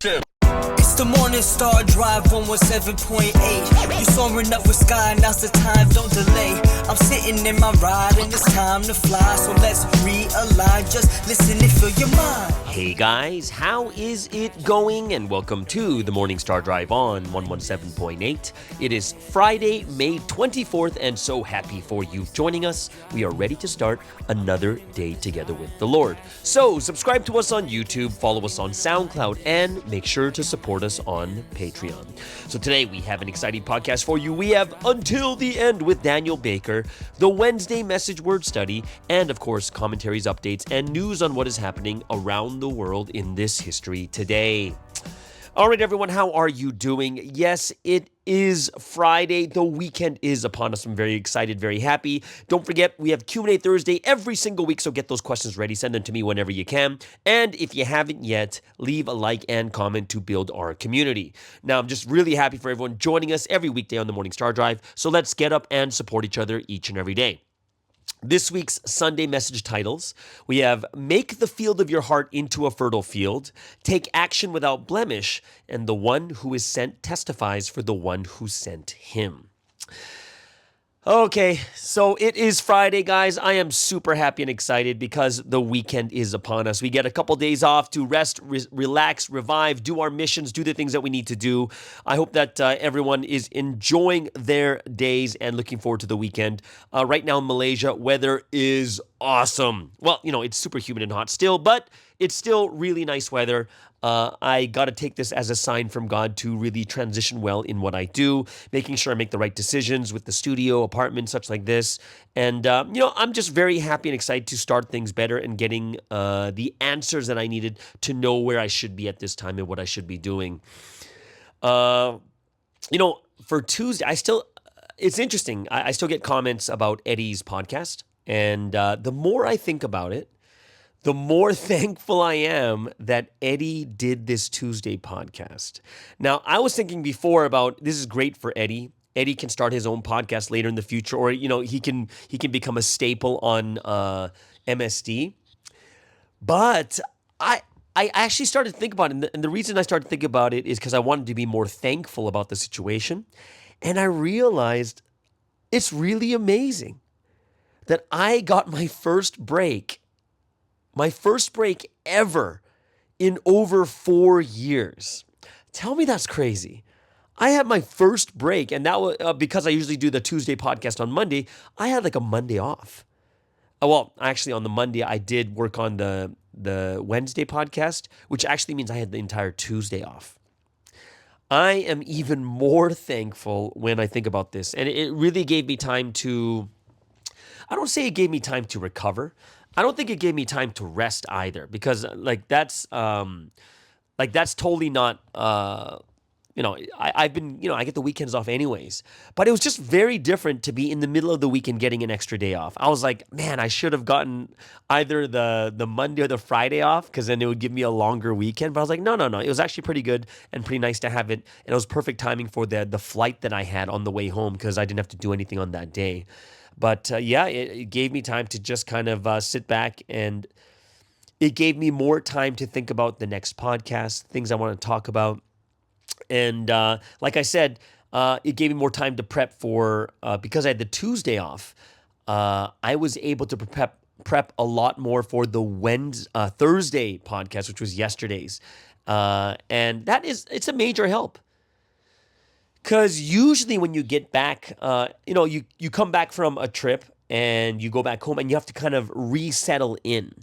It's the Morning Star Drive 117.8. You soaring up with sky, now's the time, don't delay. I'm sitting in my ride and it's time to fly. So let's realign, just listen and fill your mind. Hey guys, how is it going? And welcome to the Morning Star Drive on 117.8. It is Friday, May 24th, and so happy for you joining us. We are ready to start another day together with the Lord. So subscribe to us on YouTube, follow us on SoundCloud, and make sure to support us on Patreon. So today we have an exciting podcast for you. We have Until the End with Daniel Baker, the Wednesday Message Word Study, and of course commentaries, updates, and news on what is happening around the world in this history today. All right, everyone, how are you doing? Yes, it is Friday. The weekend is upon us. I'm very excited, very happy. Don't forget, we have Q&A Thursday every single week, so get those questions ready. Send them to me whenever you can. And if you haven't yet, leave a like and comment to build our community. Now, I'm just really happy for everyone joining us every weekday on the Morning Star Drive, so let's get up and support each other each and every day. This week's Sunday message titles, we have Make the Field of Your Heart into a Fertile Field, Take Action Without Blemish, and The One Who is Sent Testifies for the One Who Sent Him. Okay, so it is Friday, guys. I am super happy and excited because the weekend is upon us. We get a couple days off to rest, relax, revive, do our missions, do the things that we need to do. I hope that everyone is enjoying their days and looking forward to the weekend. Right now in Malaysia, weather is awesome. Well, it's super humid and hot still, but it's still really nice weather. I got to take this as a sign from God to really transition well in what I do, making sure I make the right decisions with the studio, apartment, such like this. And, I'm just very happy and excited to start things better and getting the answers that I needed to know where I should be at this time and what I should be doing. For Tuesday, it's interesting. I still get comments about Eddie's podcast. And the more I think about it, the more thankful I am that Eddie did this Tuesday podcast. Now, I was thinking before about this is great for Eddie. Eddie can start his own podcast later in the future, or he can become a staple on MSD. But I actually started to think about it, and the reason I started to think about it is because I wanted to be more thankful about the situation, and I realized it's really amazing that I got my first break ever in over 4 years. Tell me that's crazy. I had my first break, and that was because I usually do the Tuesday podcast on Monday. I had like a Monday off. Well, actually on the Monday, I did work on the Wednesday podcast, which actually means I had the entire Tuesday off. I am even more thankful when I think about this, and it really gave me time to, I don't say it gave me time to recover. I don't think it gave me time to rest either, because that's totally not, I've been, I get the weekends off anyways, but it was just very different to be in the middle of the week and getting an extra day off. I was like, man, I should have gotten either the Monday or the Friday off, because then it would give me a longer weekend. But I was like, no. It was actually pretty good and pretty nice to have it. And it was perfect timing for the flight that I had on the way home, because I didn't have to do anything on that day. But it gave me time to just kind of sit back, and it gave me more time to think about the next podcast, things I want to talk about. And like I said, it gave me more time to prep for, because I had the Tuesday off, I was able to prep a lot more for the Thursday podcast, which was yesterday's. And it's a major help. Because usually when you get back, you come back from a trip and you go back home and you have to kind of resettle in.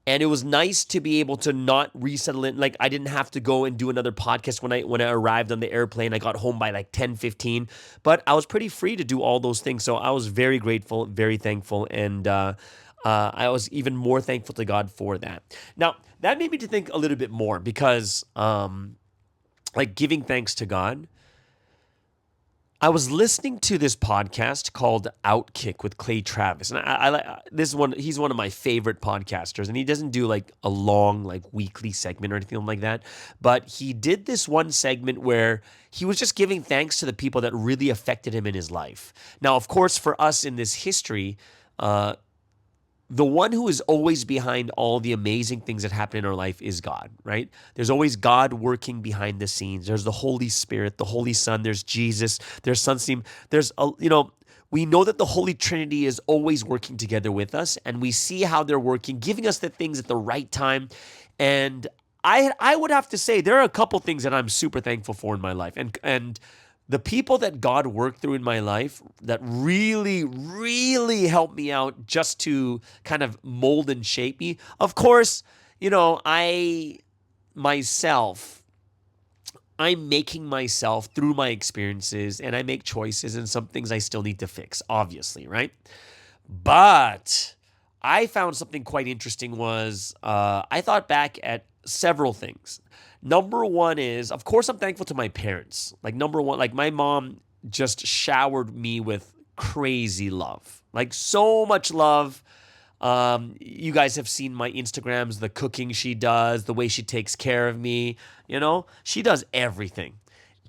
And it was nice to be able to not resettle in. Like, I didn't have to go and do another podcast when I arrived on the airplane. I got home by like 10:15, but I was pretty free to do all those things. So I was very grateful, very thankful, and I was even more thankful to God for that. Now, that made me to think a little bit more, because giving thanks to God, I was listening to this podcast called Outkick with Clay Travis, and I like this one. He's one of my favorite podcasters, and he doesn't do like a long weekly segment or anything like that. But he did this one segment where he was just giving thanks to the people that really affected him in his life. Now, of course, for us in this history, the one who is always behind all the amazing things that happen in our life is God, right? There's always God working behind the scenes. There's the Holy Spirit, the Holy Son, there's Jesus, there's Son, we know that the Holy Trinity is always working together with us, and we see how they're working, giving us the things at the right time. And I would have to say there are a couple things that I'm super thankful for in my life. And the people that God worked through in my life that really, really helped me out just to kind of mold and shape me. Of course, I'm making myself through my experiences, and I make choices, and some things I still need to fix, obviously, right? But I found something quite interesting was I thought back at several things. Number one is, of course, I'm thankful to my parents. Like, number one, like my mom just showered me with crazy love, like so much love. You guys have seen my Instagrams, the cooking she does, the way she takes care of me. She does everything.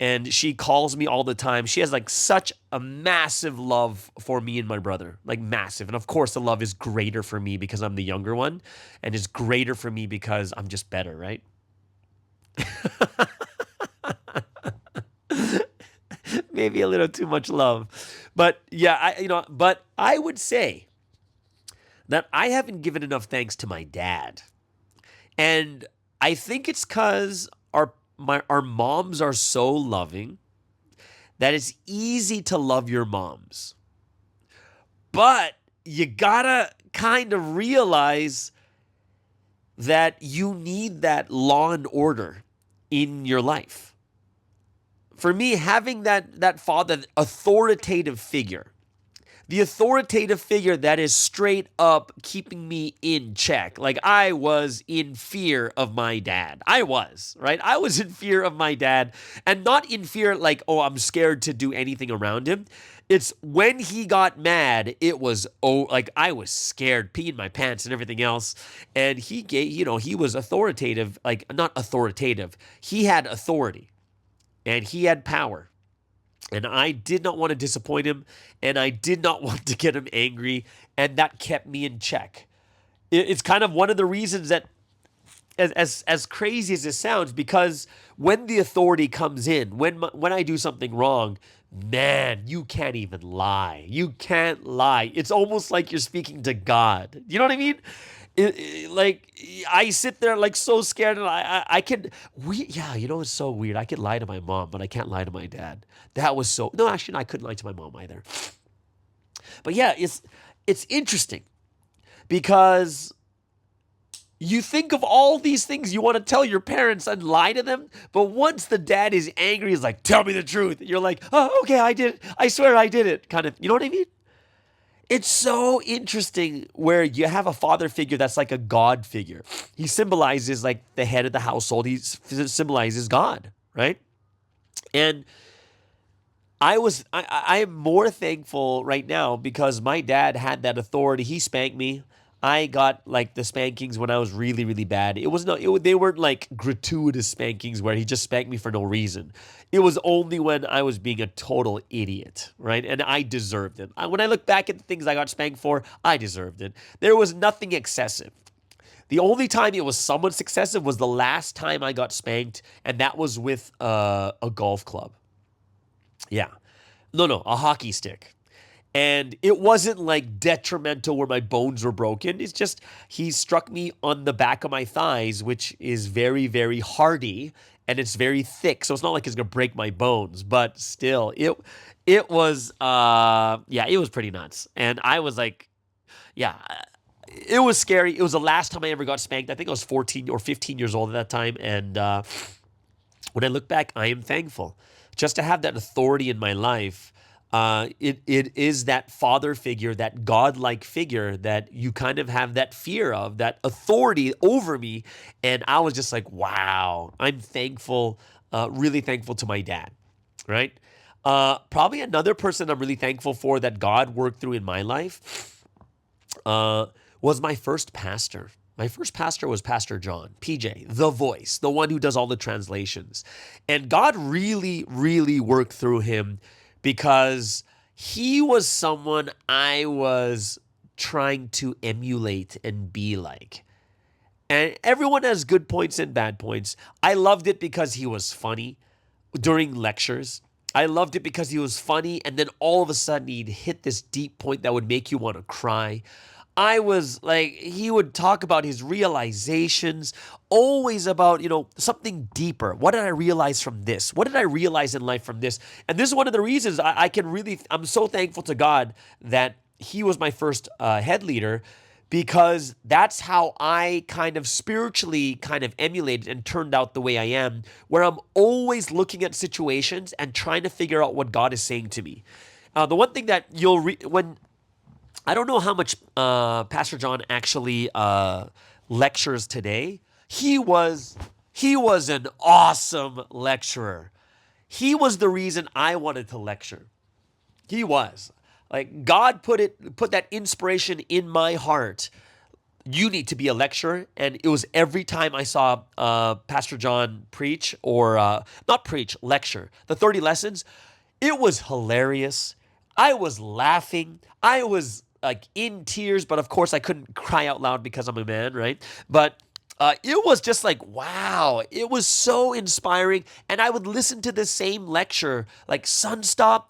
And she calls me all the time. She has like such a massive love for me and my brother, like massive. And of course, the love is greater for me because I'm the younger one, and it's greater for me because I'm just better, right? Maybe a little too much love. But yeah, but I would say that I haven't given enough thanks to my dad. And I think it's because our moms are so loving that it's easy to love your moms. But you gotta kind of realize that you need that law and order in your life. For me, having that father, authoritative figure, the authoritative figure that is straight up keeping me in check. Like, I was in fear of my dad. I was, right? I was in fear of my dad, and not in fear like, oh, I'm scared to do anything around him. It's when he got mad, it was, like I was scared, peeing my pants and everything else. And he was authoritative, like not authoritative. He had authority and he had power. And I did not want to disappoint him, and I did not want to get him angry, and that kept me in check. It's kind of one of the reasons that, as crazy as it sounds, because when the authority comes in, when I do something wrong, man, you can't even lie. You can't lie. It's almost like you're speaking to God. You know what I mean? Like, I sit there like so scared, and it's so weird. I could lie to my mom, but I can't lie to my dad. No, actually, no, I couldn't lie to my mom either. But yeah, it's interesting because you think of all these things you want to tell your parents and lie to them, but once the dad is angry, he's like, tell me the truth. You're like, oh, okay, I did it. I swear I did it. Kind of, you know what I mean? It's so interesting where you have a father figure that's like a God figure. He symbolizes like the head of the household. He symbolizes God, right? And I am more thankful right now because my dad had that authority. He spanked me. I got like the spankings when I was really, really bad. They weren't like gratuitous spankings where he just spanked me for no reason. It was only when I was being a total idiot, right? And I deserved it. When I look back at the things I got spanked for, I deserved it. There was nothing excessive. The only time it was somewhat excessive was the last time I got spanked, and that was with a golf club. Yeah. No, a hockey stick. And it wasn't like detrimental where my bones were broken. It's just he struck me on the back of my thighs, which is very, very hardy and it's very thick. So it's not like it's going to break my bones, but still it was, it was pretty nuts. And I was like, yeah, it was scary. It was the last time I ever got spanked. I think I was 14 or 15 years old at that time. And when I look back, I am thankful just to have that authority in my life. It is that father figure, that godlike figure that you kind of have that fear of, that authority over me. And I was just like, wow, I'm thankful, really thankful to my dad, right? Probably another person I'm really thankful for that God worked through in my life was my first pastor. My first pastor was Pastor John, PJ, the voice, the one who does all the translations. And God really, really worked through him because he was someone I was trying to emulate and be like. And everyone has good points and bad points. I loved it because he was funny during lectures. I loved it because he was funny, and then all of a sudden he'd hit this deep point that would make you want to cry. I was like, he would talk about his realizations, always about, something deeper. What did I realize from this? What did I realize in life from this? And this is one of the reasons I'm so thankful to God that he was my first head leader, because that's how I kind of spiritually kind of emulated and turned out the way I am, where I'm always looking at situations and trying to figure out what God is saying to me. The one thing that I don't know how much Pastor John actually lectures today. He was an awesome lecturer. He was the reason I wanted to lecture. He was. Like, God put that inspiration in my heart. You need to be a lecturer. And it was every time I saw Pastor John preach, or not preach, lecture, the 30 lessons, it was hilarious. I was laughing. I was like in tears, but of course I couldn't cry out loud because I'm a man, right? But it was just like, wow, it was so inspiring. And I would listen to the same lecture, like Sunstop.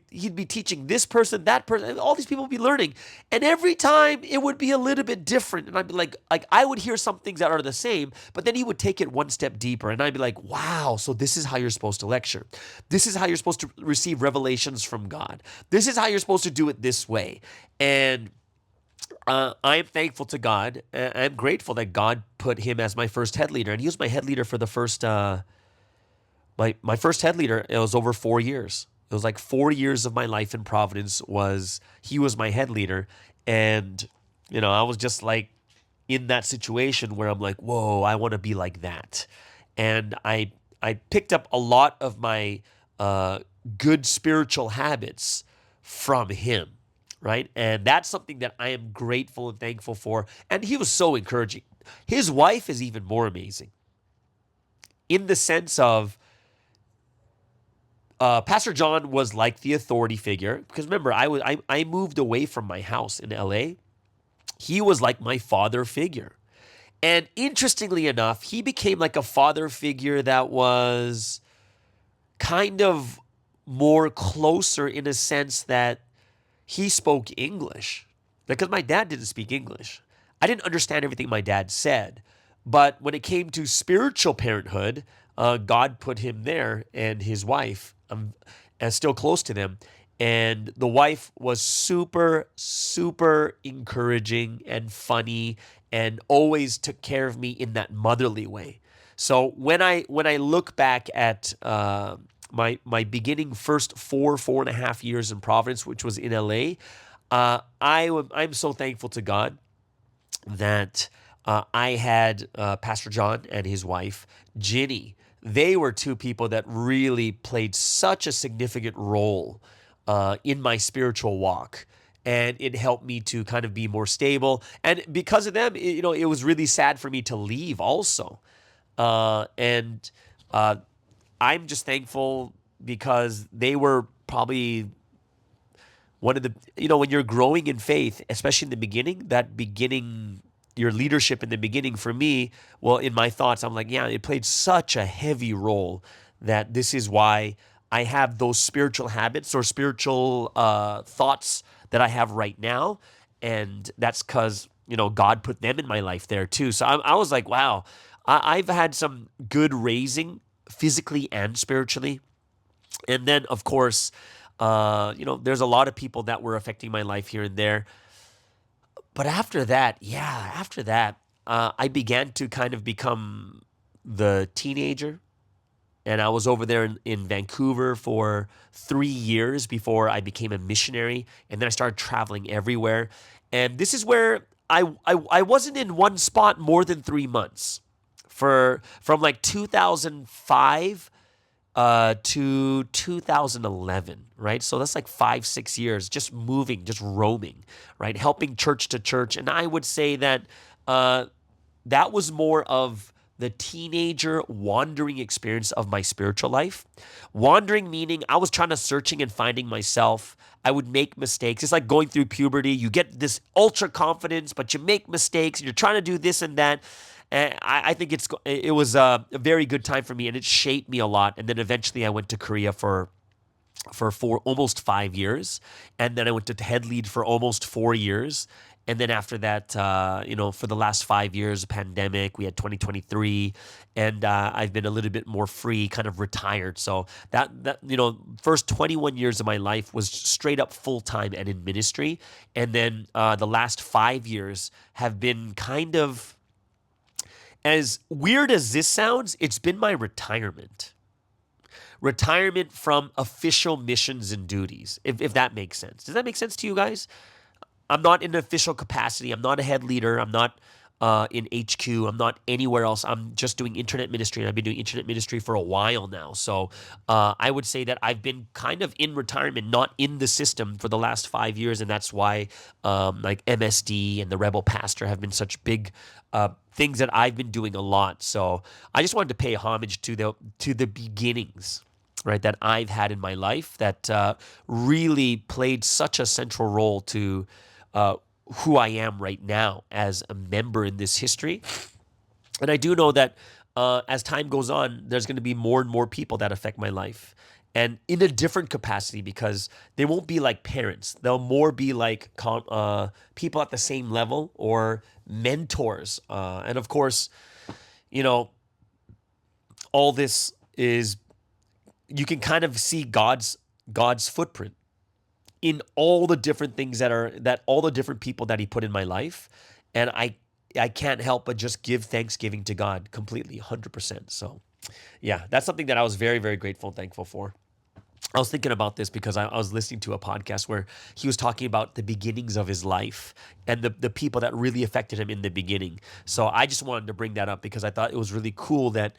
He'd be teaching this person, that person, all these people would be learning. And every time it would be a little bit different. And I'd be like I would hear some things that are the same, but then he would take it one step deeper. And I'd be like, wow, so this is how you're supposed to lecture. This is how you're supposed to receive revelations from God. This is how you're supposed to do it this way. And I am thankful to God. I'm grateful that God put him as my first head leader. And he was my head leader for the first, my first head leader, it was over 4 years. It was like 4 years of my life in Providence he was my head leader. And, I was just like in that situation where I'm like, whoa, I want to be like that. And I picked up a lot of my good spiritual habits from him, right? And that's something that I am grateful and thankful for. And he was so encouraging. His wife is even more amazing in the sense of, Pastor John was like the authority figure, because remember, I moved away from my house in LA. He was like my father figure. And interestingly enough, he became like a father figure that was kind of more closer in a sense that he spoke English. Because my dad didn't speak English. I didn't understand everything my dad said. But when it came to spiritual parenthood, God put him there, and his wife, and still close to them. And the wife was super, super encouraging and funny, and always took care of me in that motherly way. So when I look back at my beginning first 4.5 years in Providence, which was in LA, I'm so thankful to God that I had Pastor John and his wife, Ginny. They were two people that really played such a significant role in my spiritual walk. And it helped me to kind of be more stable. And because of them, it was really sad for me to leave also. And I'm just thankful because they were probably one of the, when you're growing in faith, especially in the beginning, your leadership in the beginning for me, well, in my thoughts, I'm like, yeah, it played such a heavy role that this is why I have those spiritual habits or spiritual thoughts that I have right now. And that's because, God put them in my life there too. So I was like, wow, I've had some good raising physically and spiritually. And then, of course, there's a lot of people that were affecting my life here and there. But after that, I began to kind of become the teenager. And I was over there in Vancouver for 3 years before I became a missionary. And then I started traveling everywhere. And this is where I wasn't in one spot more than 3 months. From like 2005 to 2011, right? So that's like 5-6 years, just moving, just roaming, right? Helping church to church. And I would say that that was more of the teenager wandering experience of my spiritual life. Wandering meaning I was trying to searching and finding myself. I would make mistakes. It's like going through puberty. You get this ultra confidence, but you make mistakes and you're trying to do this and that. And I think it was a very good time for me, and it shaped me a lot. And then eventually I went to Korea for almost 5 years, and then I went to head lead for almost 4 years. And then after that, for the last 5 years, pandemic, we had 2023, and I've been a little bit more free, kind of retired. So that first 21 years of my life was straight up full time and in ministry, and then the last 5 years have been kind of, as weird as this sounds, it's been my retirement. Retirement from official missions and duties, if that makes sense. Does that make sense to you guys? I'm not in an official capacity. I'm not a head leader. I'm not in HQ. I'm not anywhere else. I'm just doing internet ministry, and I've been doing internet ministry for a while now. So I would say that I've been kind of in retirement, not in the system for the last 5 years, and that's why like MSD and the Rebel Pastor have been such big things that I've been doing a lot. So I just wanted to pay homage to the beginnings, right, that I've had in my life that really played such a central role to who I am right now as a member in this history. And I do know that as time goes on, there's going to be more and more people that affect my life, and in a different capacity, because they won't be like parents. They'll more be like people at the same level or mentors. And of course, all this is, you can kind of see God's footprint in all the different things that all the different people that he put in my life. And I can't help but just give thanksgiving to God completely, 100%. So yeah, that's something that I was very, very grateful and thankful for. I was thinking about this because I was listening to a podcast where he was talking about the beginnings of his life and the people that really affected him in the beginning. So I just wanted to bring that up because I thought it was really cool that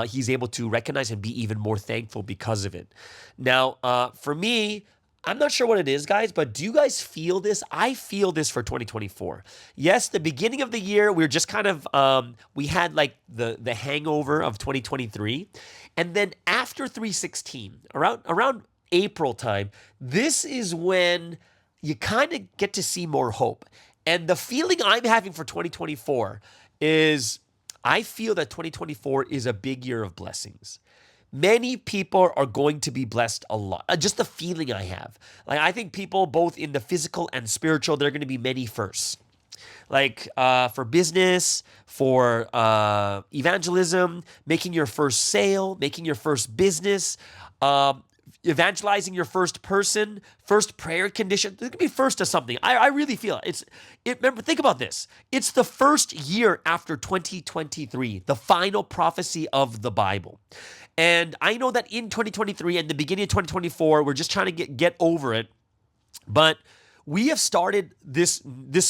he's able to recognize and be even more thankful because of it. Now, for me, I'm not sure what it is, guys, but do you guys feel this? I feel this for 2024. Yes, the beginning of the year, we're just kind of, we had like the hangover of 2023. And then after 316, around April time, this is when you kind of get to see more hope. And the feeling I'm having for 2024 is I feel that 2024 is a big year of blessings. Many people are going to be blessed a lot. Just the feeling I have. Like, I think people both in the physical and spiritual, they're going to be many firsts. Like for business, for evangelism, making your first sale, making your first business, evangelizing your first person, first prayer condition. There's going to be first to something. I really feel it. Remember, think about this. It's the first year after 2023, the final prophecy of the Bible. And I know that in 2023 and the beginning of 2024, we're just trying to get over it. But we have started this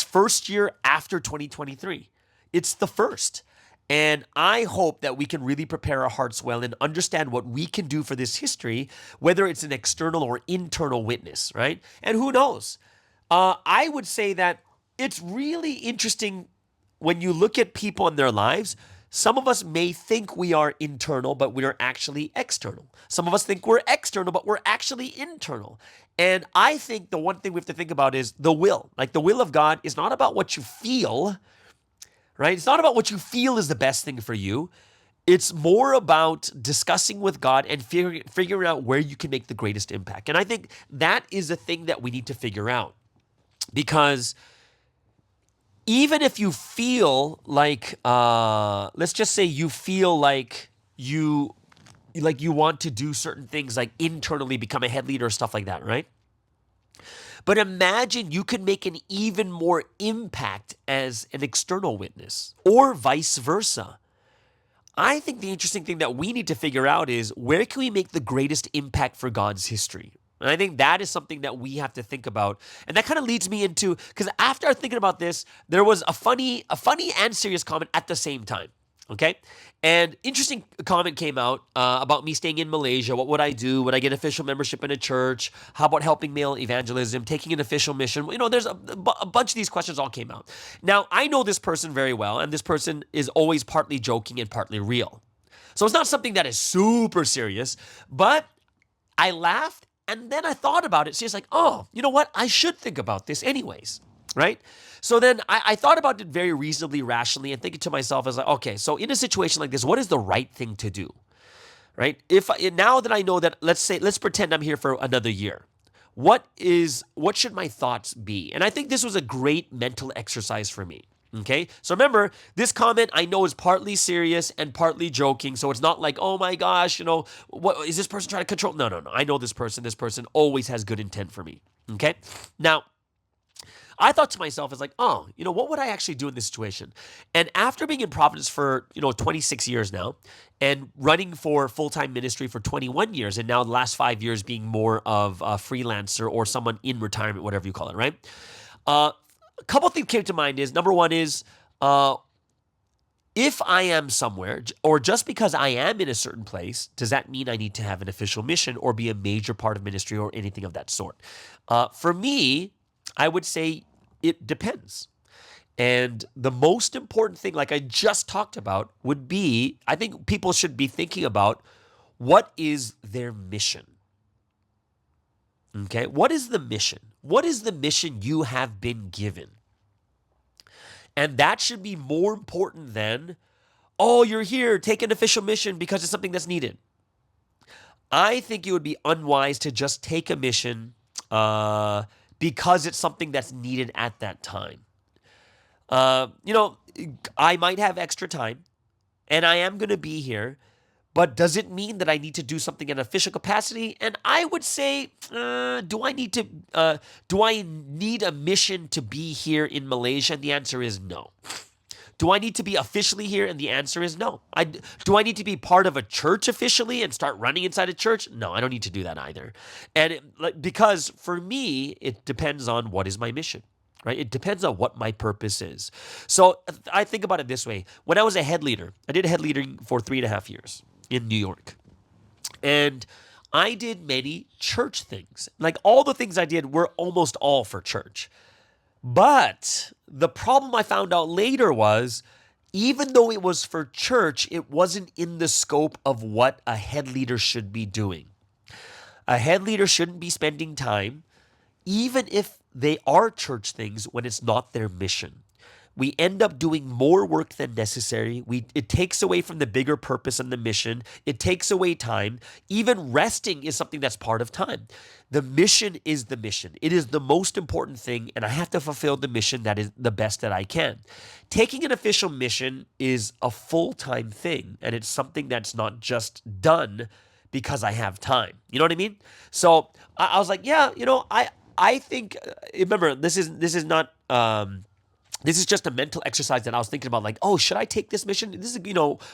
first year after 2023. It's the first. And I hope that we can really prepare our hearts well and understand what we can do for this history, whether it's an external or internal witness, right? And who knows? I would say that it's really interesting when you look at people in their lives. Some of us may think we are internal, but we are actually external. Some of us think we're external, but we're actually internal. And I think the one thing we have to think about is the will. Like, the will of God is not about what you feel, right? It's not about what you feel is the best thing for you. It's more about discussing with God and figuring out where you can make the greatest impact. And I think that is a thing that we need to figure out, because even if you feel like, let's just say you feel like you want to do certain things, like internally become a head leader or stuff like that, right? But imagine you can make an even more impact as an external witness, or vice versa. I think the interesting thing that we need to figure out is, where can we make the greatest impact for God's history? And I think that is something that we have to think about. And that kind of leads me into, because after thinking about this, there was a funny and serious comment at the same time. Okay. And interesting comment came out about me staying in Malaysia. What would I do? Would I get official membership in a church? How about helping male evangelism, taking an official mission? There's a bunch of these questions all came out. Now, I know this person very well, and this person is always partly joking and partly real. So it's not something that is super serious, but I laughed and then I thought about it. She's like, oh, you know what? I should think about this anyways, right? So then I thought about it very reasonably, rationally, and thinking to myself, I was like, okay, so in a situation like this, what is the right thing to do, right? Now that I know that, let's pretend I'm here for another year. What should my thoughts be? And I think this was a great mental exercise for me. Okay, so remember, this comment I know is partly serious and partly joking, so it's not like, oh my gosh, what is this person trying to control? No, no, no. I know this person. This person always has good intent for me. Okay, now I thought to myself, it's like, oh, what would I actually do in this situation? And after being in Providence for 26 years now, and running for full-time ministry for 21 years, and now the last 5 years being more of a freelancer or someone in retirement, whatever you call it, right? A couple things came to mind is, number one is, if I am somewhere, or just because I am in a certain place, does that mean I need to have an official mission or be a major part of ministry or anything of that sort? For me, I would say it depends. And the most important thing, like I just talked about, would be, I think people should be thinking about, what is their mission? Okay, what is the mission? What is the mission you have been given? And that should be more important than, oh, you're here, take an official mission because it's something that's needed. I think it would be unwise to just take a mission because it's something that's needed at that time. I might have extra time and I am going to be here, but does it mean that I need to do something in official capacity? And I would say, do I need a mission to be here in Malaysia? And the answer is no. Do I need to be officially here? And the answer is no. Do I need to be part of a church officially and start running inside a church? No, I don't need to do that either. And because for me, it depends on what is my mission. Right? It depends on what my purpose is. So I think about it this way. When I was a head leader, I did head leading for 3.5 years in New York. And I did many church things. Like all the things I did were almost all for church. But the problem I found out later was, even though it was for church, it wasn't in the scope of what a head leader should be doing. A head leader shouldn't be spending time, even if they are church things, when it's not their mission. We end up doing more work than necessary. It takes away from the bigger purpose and the mission. It takes away time. Even resting is something that's part of time. The mission is the mission. It is the most important thing, and I have to fulfill the mission that is the best that I can. Taking an official mission is a full-time thing, and it's something that's not just done because I have time. You know what I mean? So I was like, yeah, I think, remember, this is not, this is just a mental exercise that I was thinking about, like, oh, should I take this mission? This is,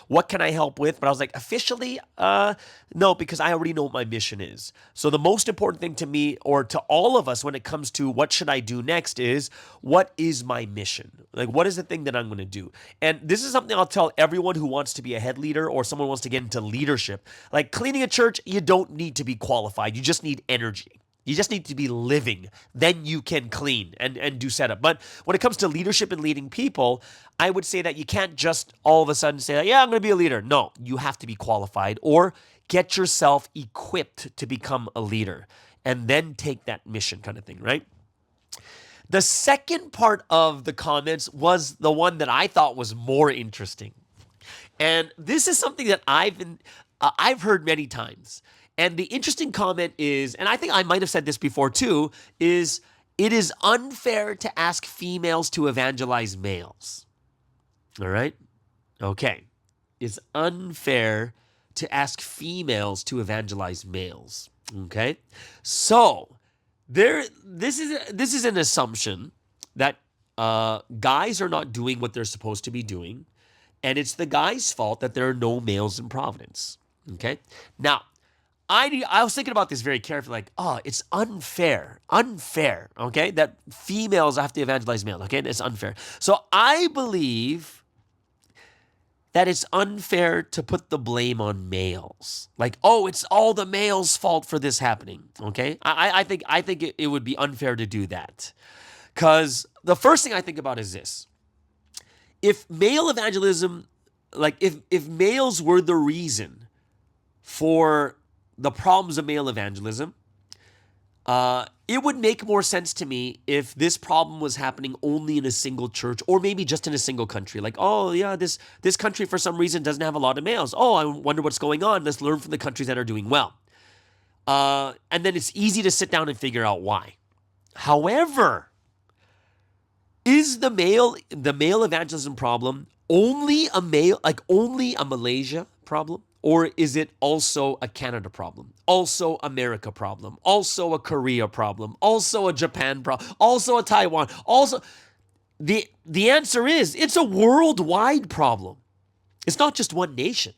what can I help with? But I was like, officially, no, because I already know what my mission is. So the most important thing to me, or to all of us when it comes to what should I do next, is, what is my mission? Like, what is the thing that I'm going to do? And this is something I'll tell everyone who wants to be a head leader or someone who wants to get into leadership. Like cleaning a church, you don't need to be qualified. You just need energy. You just need to be living. Then you can clean and do setup. But when it comes to leadership and leading people, I would say that you can't just all of a sudden say, yeah, I'm going to be a leader. No, you have to be qualified or get yourself equipped to become a leader and then take that mission kind of thing, right? The second part of the comments was the one that I thought was more interesting. And this is something that I've heard many times. And the interesting comment is, and I think I might have said this before too, is it is unfair to ask females to evangelize males. All right? Okay. It's unfair to ask females to evangelize males. Okay? So, this is an assumption that guys are not doing what they're supposed to be doing, and it's the guy's fault that there are no males in Providence. Okay? Now, I was thinking about this very carefully, like, oh, it's unfair, okay, that females have to evangelize males, okay, it's unfair. So I believe that it's unfair to put the blame on males. Like, oh, it's all the males' fault for this happening. Okay, I think it would be unfair to do that, because the first thing I think about is this: if male evangelism, like if males were the reason for the problems of male evangelism, it would make more sense to me if this problem was happening only in a single church, or maybe just in a single country. Like, oh yeah, this country for some reason doesn't have a lot of males. Oh, I wonder what's going on. Let's learn from the countries that are doing well. And then it's easy to sit down and figure out why. However, is the male evangelism problem only a Malaysia problem? Or is it also a Canada problem, also America problem, also a Korea problem, also a Japan problem, also a Taiwan, also the answer is it's a worldwide problem. It's not just one nation.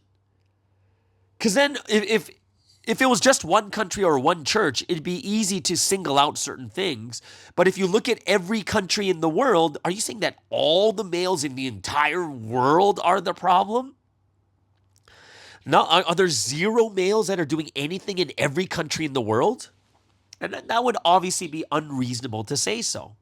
Because then if it was just one country or one church, it'd be easy to single out certain things. But if you look at every country in the world, are you saying that all the males in the entire world are the problem? Now, are there zero males that are doing anything in every country in the world? And that would obviously be unreasonable to say so.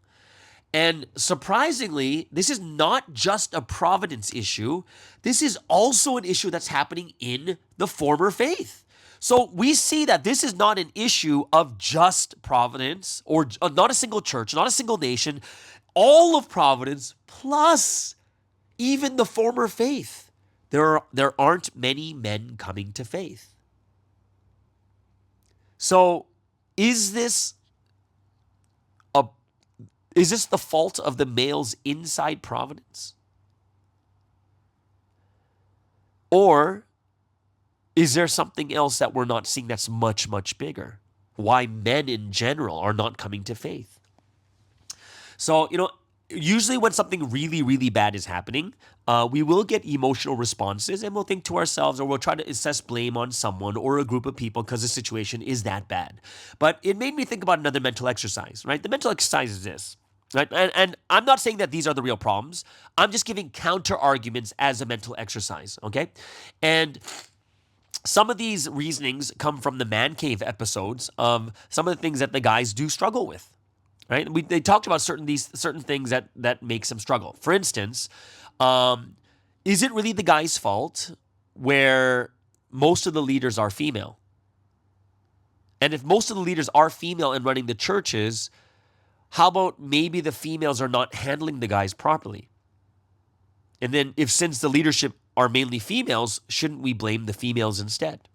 And surprisingly, this is not just a Providence issue. This is also an issue that's happening in the former faith. So we see that this is not an issue of just Providence, or not a single church, not a single nation, all of Providence, plus even the former faith. There aren't many men coming to faith. So is this the fault of the males inside Providence? Or is there something else that we're not seeing that's much, much bigger? Why men in general are not coming to faith? So, usually when something really, really bad is happening, we will get emotional responses, and we'll think to ourselves, or we'll try to assess blame on someone or a group of people because the situation is that bad. But it made me think about another mental exercise, right? The mental exercise is this, right? And I'm not saying that these are the real problems. I'm just giving counter arguments as a mental exercise, okay? And some of these reasonings come from the man cave episodes of some of the things that the guys do struggle with. Right? They talked about certain things that makes them struggle. For instance, is it really the guy's fault where most of the leaders are female? And if most of the leaders are female and running the churches, how about maybe the females are not handling the guys properly? And then since the leadership are mainly females, shouldn't we blame the females instead?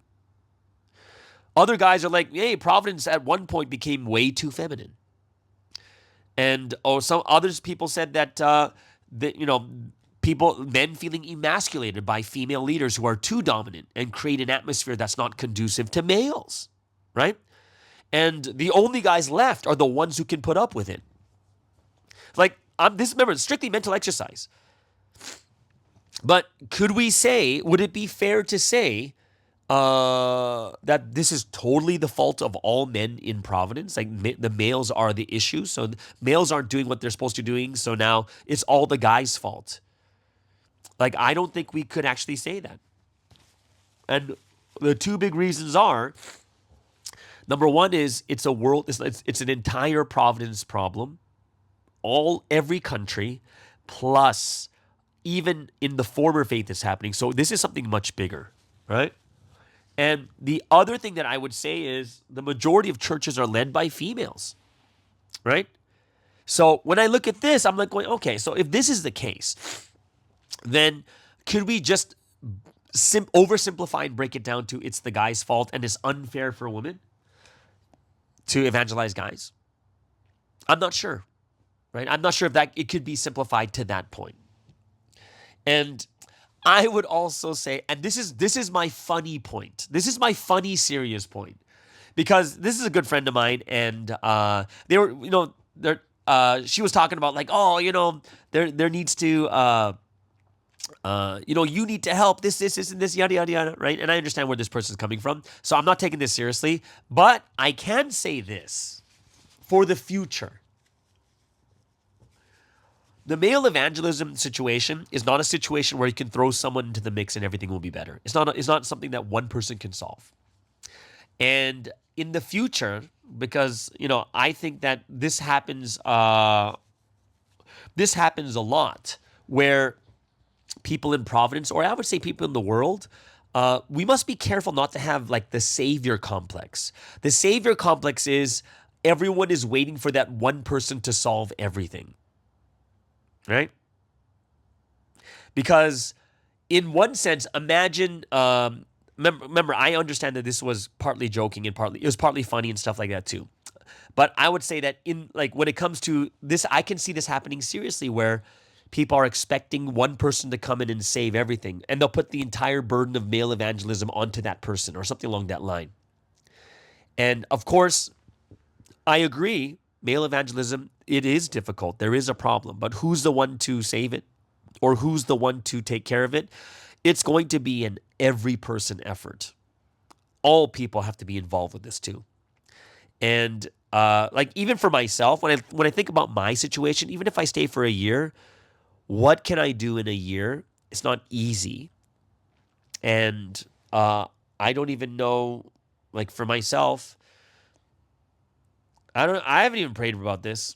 Other guys are like, hey, Providence at one point became way too feminine. And some others people said that men feeling emasculated by female leaders who are too dominant and create an atmosphere that's not conducive to males, right? And the only guys left are the ones who can put up with it. Like, remember, it's strictly mental exercise. But would it be fair to say that this is totally the fault of all men in Providence? Like, the males are the issue, so males aren't doing what they're supposed to be doing, so now it's all the guys' fault. Like, I don't think we could actually say that. And the two big reasons are, number one is it's an entire Providence problem, every country, plus even in the former faith is happening. So this is something much bigger, right? And the other thing that I would say is the majority of churches are led by females, right? So when I look at this, I'm like going, okay, so if this is the case, then could we just oversimplify and break it down to it's the guy's fault and it's unfair for women to evangelize guys? I'm not sure, right? I'm not sure if it could be simplified to that point. And I would also say, and this is my funny point. This is my funny, serious point, because this is a good friend of mine, and they were, she was talking about like, there needs to, you need to help this, and this, yada, yada, yada, right? And I understand where this person's coming from, so I'm not taking this seriously, but I can say this for the future. The male evangelism situation is not a situation where you can throw someone into the mix and everything will be better. It's not something that one person can solve. And in the future, because I think that this happens a lot, where people in Providence, or I would say people in the world, we must be careful not to have like the savior complex. The savior complex is everyone is waiting for that one person to solve everything, right? Because in one sense, imagine, remember, I understand that this was partly joking and it was partly funny and stuff like that too. But I would say that when it comes to this, I can see this happening seriously, where people are expecting one person to come in and save everything, and they'll put the entire burden of male evangelism onto that person or something along that line. And of course, I agree, male evangelism, it is difficult. There is a problem, but who's the one to save it, or who's the one to take care of it? It's going to be an every person effort. All people have to be involved with this too. And even for myself, when I think about my situation, even if I stay for a year, what can I do in a year? It's not easy. And I don't even know, like for myself, I haven't even prayed about this.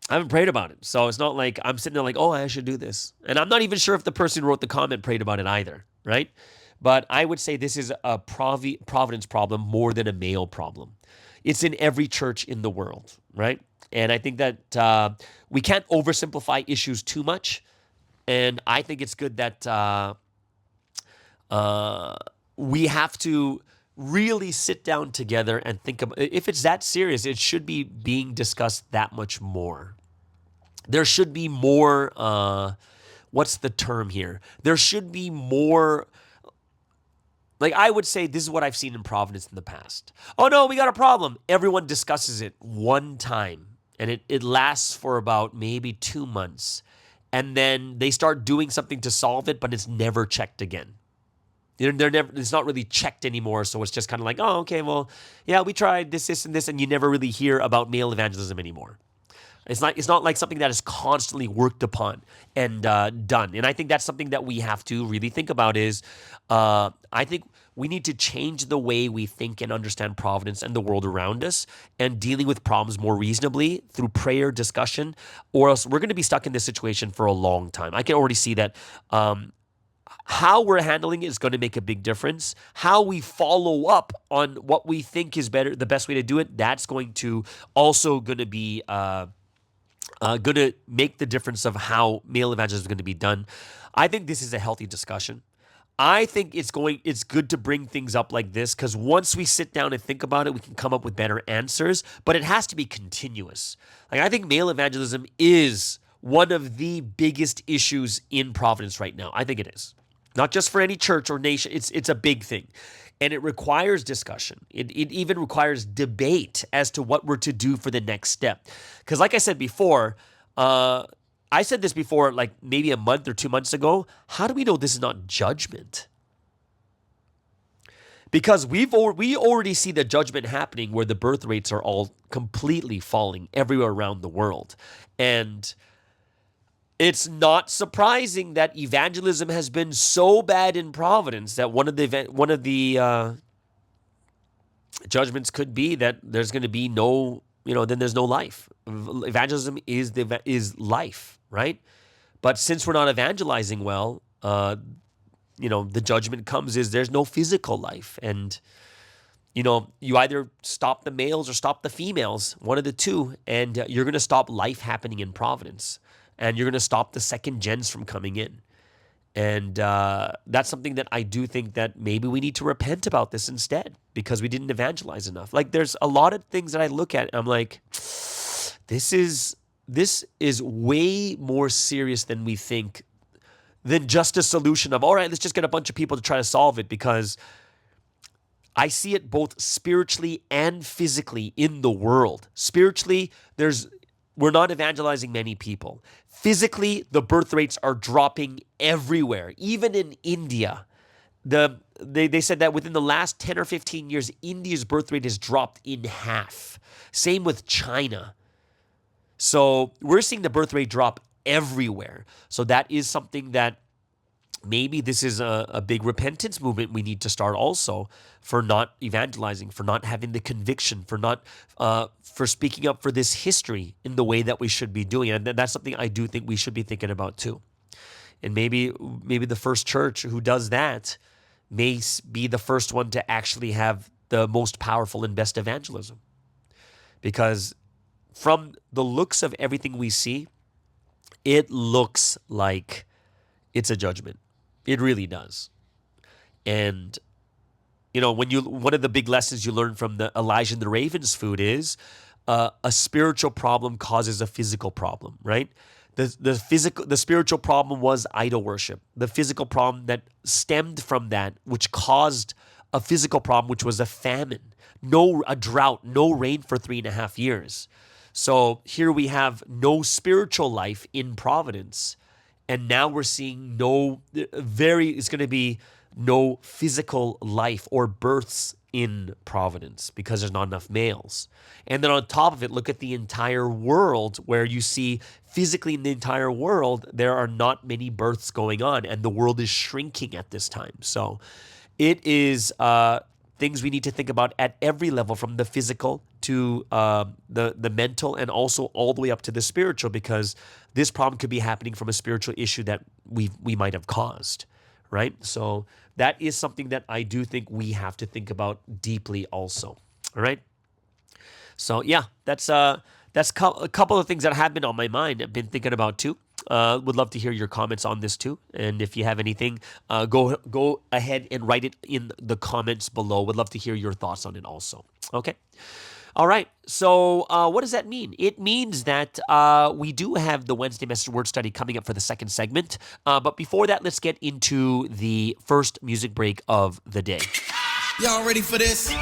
I haven't prayed about it. So it's not like I'm sitting there like, oh, I should do this. And I'm not even sure if the person who wrote the comment prayed about it either, right? But I would say this is a Providence problem more than a male problem. It's in every church in the world, right? And I think that we can't oversimplify issues too much. And I think it's good that we have to really sit down together and think about, if it's that serious, it should be being discussed that much more. There should be more, what's the term here? There should be more, like I would say this is what I've seen in Providence in the past. Oh no, we got a problem. Everyone discusses it one time, and it lasts for about maybe 2 months. And then they start doing something to solve it, but it's never checked again. It's not really checked anymore, so it's just kind of like, oh, okay, well, yeah, we tried this, and this, and you never really hear about male evangelism anymore. It's not like something that is constantly worked upon and done. And I think that's something that we have to really think about is I think we need to change the way we think and understand Providence and the world around us, and dealing with problems more reasonably through prayer, discussion, or else we're going to be stuck in this situation for a long time. I can already see that how we're handling it is going to make a big difference. How we follow up on what we think is better, the best way to do it, that's going to also going to be going to make the difference of how male evangelism is going to be done. I think this is a healthy discussion. I think it's good to bring things up like this, because once we sit down and think about it, we can come up with better answers, but it has to be continuous. Like, I think male evangelism is one of the biggest issues in Providence right now. I think it is. Not just for any church or nation. It's a big thing. And it requires discussion. It even requires debate as to what we're to do for the next step. Because like I said before, I said this before, like maybe a month or 2 months ago. How do we know this is not judgment? Because we already see the judgment happening, where the birth rates are all completely falling everywhere around the world. And it's not surprising that evangelism has been so bad in Providence that one of the judgments could be that there's going to be no, then there's no life. Evangelism is life, right? But since we're not evangelizing well, the judgment comes is there's no physical life. And, you either stop the males or stop the females, one of the two, and you're going to stop life happening in Providence. And you're going to stop the second gens from coming in. And that's something that I do think that maybe we need to repent about this instead, because we didn't evangelize enough. Like, there's a lot of things that I look at and I'm like, this is way more serious than we think, than just a solution of, all right, let's just get a bunch of people to try to solve it, because I see it both spiritually and physically in the world. Spiritually, we're not evangelizing many people. Physically, the birth rates are dropping everywhere, even in India. They said that within the last 10 or 15 years, India's birth rate has dropped in half. Same with China. So we're seeing the birth rate drop everywhere. So that is something that maybe this is a big repentance movement we need to start also, for not evangelizing, for not having the conviction, for speaking up for this history in the way that we should be doing. And that's something I do think we should be thinking about too. And maybe the first church who does that may be the first one to actually have the most powerful and best evangelism. Because from the looks of everything we see, it looks like it's a judgment. It really does. And one of the big lessons you learn from the Elijah and the Raven's food is a spiritual problem causes a physical problem, right? The spiritual problem was idol worship. The physical problem that stemmed from that, which caused a physical problem, which was a famine, a drought, no rain for 3.5 years. So here we have no spiritual life in Providence. And now we're seeing it's going to be no physical life or births in Providence because there's not enough males. And then on top of it, look at the entire world, where you see physically in the entire world, there are not many births going on, and the world is shrinking at this time. So it is things we need to think about at every level, from the physical to the mental, and also all the way up to the spiritual, because this problem could be happening from a spiritual issue that we might have caused, right? So that is something that I do think we have to think about deeply also, all right? So yeah, that's a couple of things that have been on my mind, I've been thinking about too. Would love to hear your comments on this too. And if you have anything, go ahead and write it in the comments below. Would love to hear your thoughts on it also. Okay. All right. So what does that mean? It means that we do have the Wednesday Message Word Study coming up for the second segment. But before that, let's get into the first music break of the day. Y'all ready for this?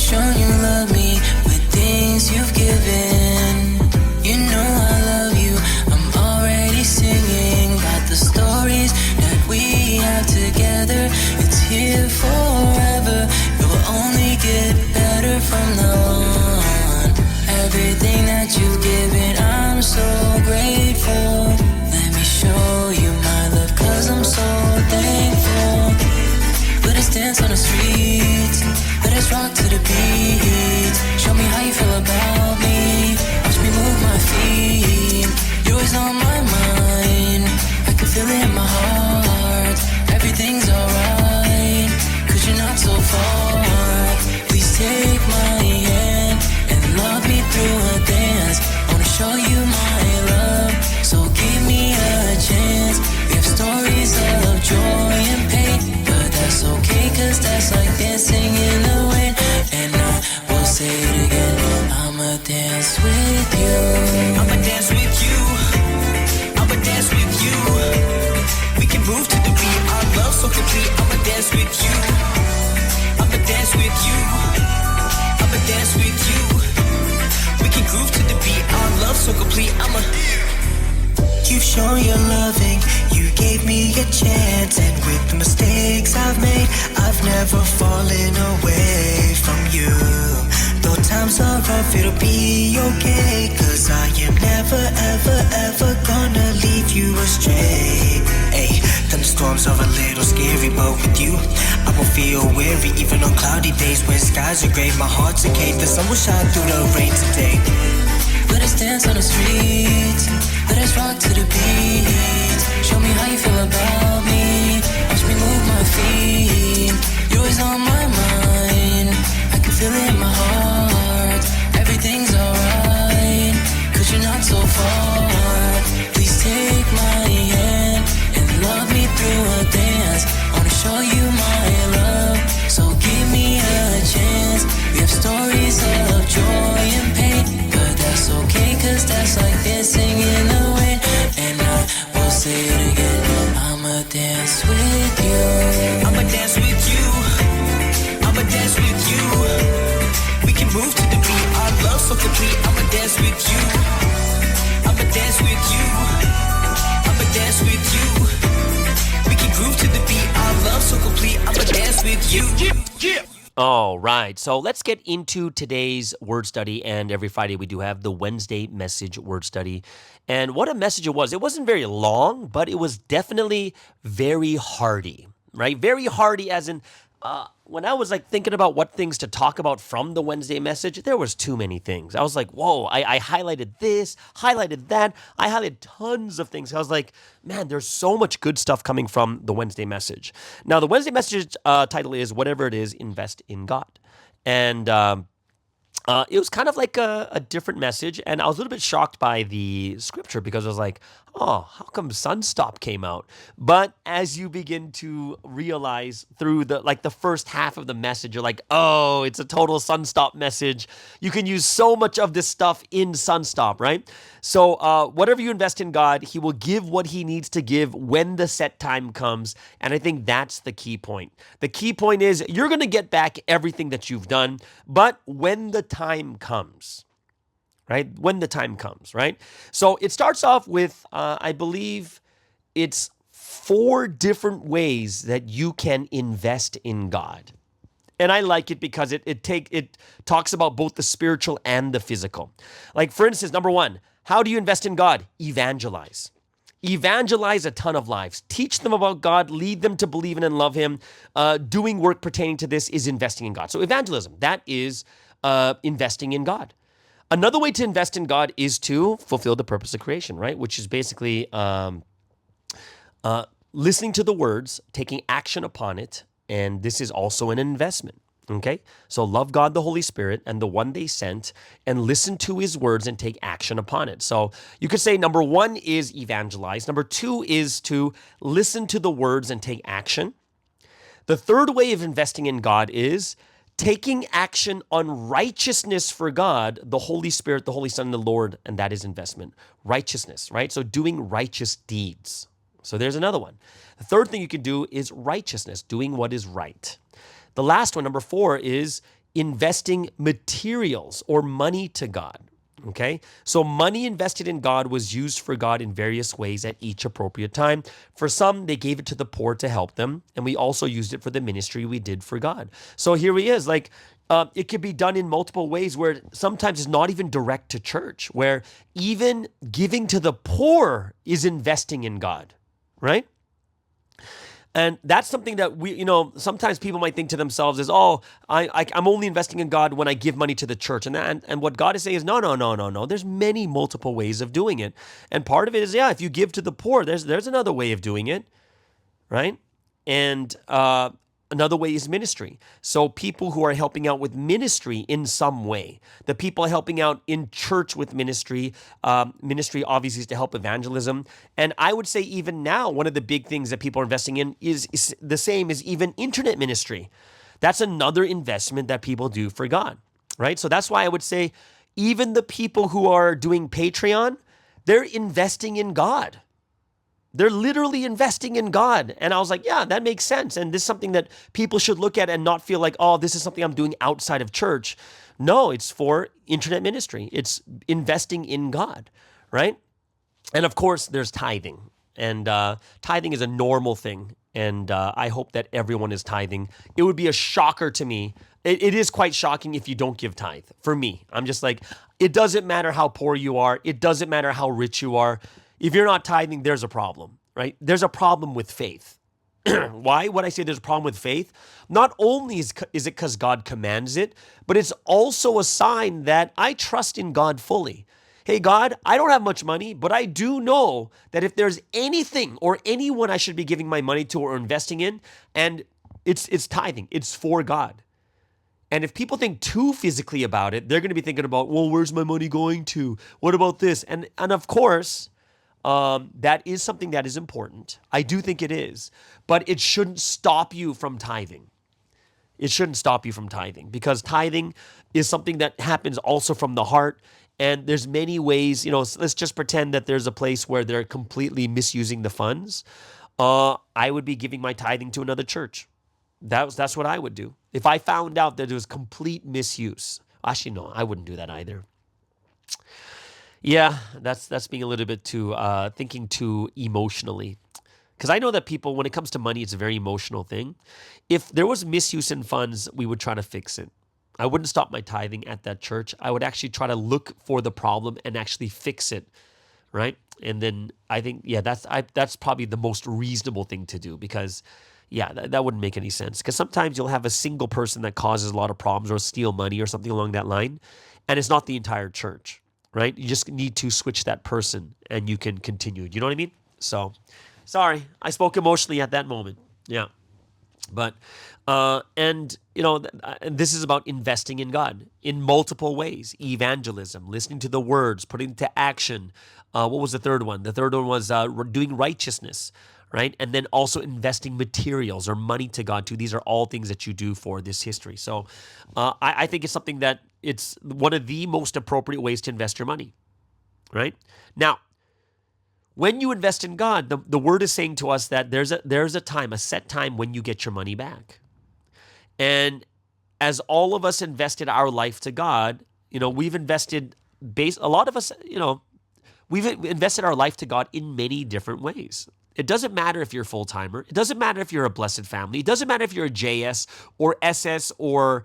Shown you love me with things you've given. You know I love you. I'm already singing about the stories that we have together. It's here forever. It will only get better from now on. Everything that you've given, I'm so grateful. Let me show you my love, 'cause I'm so thankful. Let us dance on the streets. Let us rock to the beat. Show me how you feel about me. Watch me move my feet. You're always on my mind. I can feel it in my heart. Everything's alright, 'cause you're not so far. Please take my hand and love me through a dance. I wanna show you my love, so give me a chance. We have stories of joy and pain, but that's okay, 'cause that's like dancing in the wind. And I will say it again, I'ma dance with you. I'ma dance with you. I'ma dance with you. We can move to the beat, our love so complete. I'ma dance with you. I'ma dance with you. I'ma dance with you. We can groove to the beat, our love so complete. You've shown your loving, you gave me a chance. And with the mistakes I've made, I've never fallen away from you. Though times are rough, it'll be okay, 'cause I am never, ever, ever gonna leave you astray. Ay, thunderstorms are a little scary, but with you, I won't feel weary. Even on cloudy days when skies are gray, my heart's a cave, the sun will shine through the rain today. Let us dance on the streets. Let us rock to the beat. Show me how you feel about me. Watch me move my feet. You're always on my mind. I can feel it in my heart. Everything's alright, 'cause you're not so far. Please take my hand and love me through a dance. I wanna show you my love, so give me a chance. We have stories of joy and pain, but that's okay, 'cause that's like dancing in the wind. And I will say it again, I'ma dance with you. I'ma dance with you. I'ma dance with you. We can move to the beat. Our love so complete. I'ma dance with you. I'ma dance with you. I'ma dance with you. We can groove to the beat. Our love so complete. I'ma dance with you. All right, so let's get into today's word study. And every Friday we do have the Wednesday message word study. And what a message it was. It wasn't very long, but it was definitely very hearty, right? Very hearty as in when I was like thinking about what things to talk about from the Wednesday message, there was too many things. I was like, whoa, I highlighted this, highlighted that. I highlighted tons of things. I was like, man, there's so much good stuff coming from the Wednesday message. Now, the Wednesday message title is Whatever It Is, Invest in God. And it was kind of like a different message, and I was a little bit shocked by the scripture because I was like, oh, how come Sunstop came out? But as you begin to realize through the first half of the message, you're like, oh, it's a total Sunstop message. You can use so much of this stuff in Sunstop, right? So whatever you invest in God, He will give what He needs to give when the set time comes, and I think that's the key point. The key point is you're going to get back everything that you've done, but when the time comes, right? When the time comes, right? So it starts off with, I believe it's 4 different ways that you can invest in God. And I like it because it talks about both the spiritual and the physical. Like, for instance, number 1, how do you invest in God? Evangelize. Evangelize a ton of lives. Teach them about God. Lead them to believe in and love Him. Doing work pertaining to this is investing in God. So evangelism, that is investing in God. Another way to invest in God is to fulfill the purpose of creation, right? Which is basically listening to the words, taking action upon it, and this is also an investment, okay? So love God, the Holy Spirit, and the one they sent, and listen to His words and take action upon it. So you could say number 1 is evangelize. Number 2 is to listen to the words and take action. The third way of investing in God is taking action on righteousness for God, the Holy Spirit, the Holy Son, and the Lord, and that is investment. Righteousness, right? So doing righteous deeds. So there's another one. The third thing you can do is righteousness, doing what is right. The last one, number 4, is investing materials or money to God. Okay, so money invested in God was used for God in various ways at each appropriate time. For some, they gave it to the poor to help them, and we also used it for the ministry we did for God. So here He is, like it could be done in multiple ways where sometimes it's not even direct to church, where even giving to the poor is investing in God, right? And that's something that we, sometimes people might think to themselves is, oh, I'm only investing in God when I give money to the church. And what God is saying is, no. There's many multiple ways of doing it. And part of it is, if you give to the poor, there's another way of doing it, right? And another way is ministry. So people who are helping out with ministry in some way, the people helping out in church with ministry, ministry obviously is to help evangelism. And I would say even now, one of the big things that people are investing in is the same as even internet ministry. That's another investment that people do for God, right? So that's why I would say even the people who are doing Patreon, they're investing in God. They're literally investing in God. And I was like, yeah, that makes sense. And this is something that people should look at and not feel like, oh, this is something I'm doing outside of church. No, it's for internet ministry. It's investing in God, right? And of course, there's tithing. And tithing is a normal thing. And I hope that everyone is tithing. It would be a shocker to me. It is quite shocking if you don't give tithe. For me, I'm just like, it doesn't matter how poor you are. It doesn't matter how rich you are. If you're not tithing, there's a problem, right? There's a problem with faith. Why would I say there's a problem with faith? Not only is it because God commands it, but it's also a sign that I trust in God fully. Hey, God, I don't have much money, but I do know that if there's anything or anyone I should be giving my money to or investing in, and it's tithing, it's for God. And if people think too physically about it, they're going to be thinking about, well, where's my money going to? What about this? And of course, that is something that is important. I do think it is, but it shouldn't stop you from tithing. It shouldn't stop you from tithing because tithing is something that happens also from the heart. And there's many ways, let's just pretend that there's a place where they're completely misusing the funds. I would be giving my tithing to another church. That's what I would do. If I found out that there was complete misuse, Actually, no, I wouldn't do that either. Yeah, that's being a little bit too thinking too emotionally. Because I know that people, when it comes to money, it's a very emotional thing. If there was misuse in funds, we would try to fix it. I wouldn't stop my tithing at that church. I would actually try to look for the problem and actually fix it, right? And then I think, yeah, that's probably the most reasonable thing to do, because, yeah, that wouldn't make any sense. Because sometimes you'll have a single person that causes a lot of problems or steal money or something along that line, and it's not the entire church, right? You just need to switch that person and you can continue. You know what I mean? So, sorry, I spoke emotionally at that moment. Yeah. But, and this is about investing in God in multiple ways: evangelism, listening to the words, putting into action. What was the third one? The third one was doing righteousness, right? And then also investing materials or money to God too. These are all things that you do for this history. So I think it's something that it's one of the most appropriate ways to invest your money, right? Now, when you invest in God, the word is saying to us that there's a time, a set time when you get your money back. And as all of us invested our life to God, we've invested a lot of us, we've invested our life to God in many different ways. It doesn't matter if you're a full-timer. It doesn't matter if you're a blessed family. It doesn't matter if you're a JS or SS or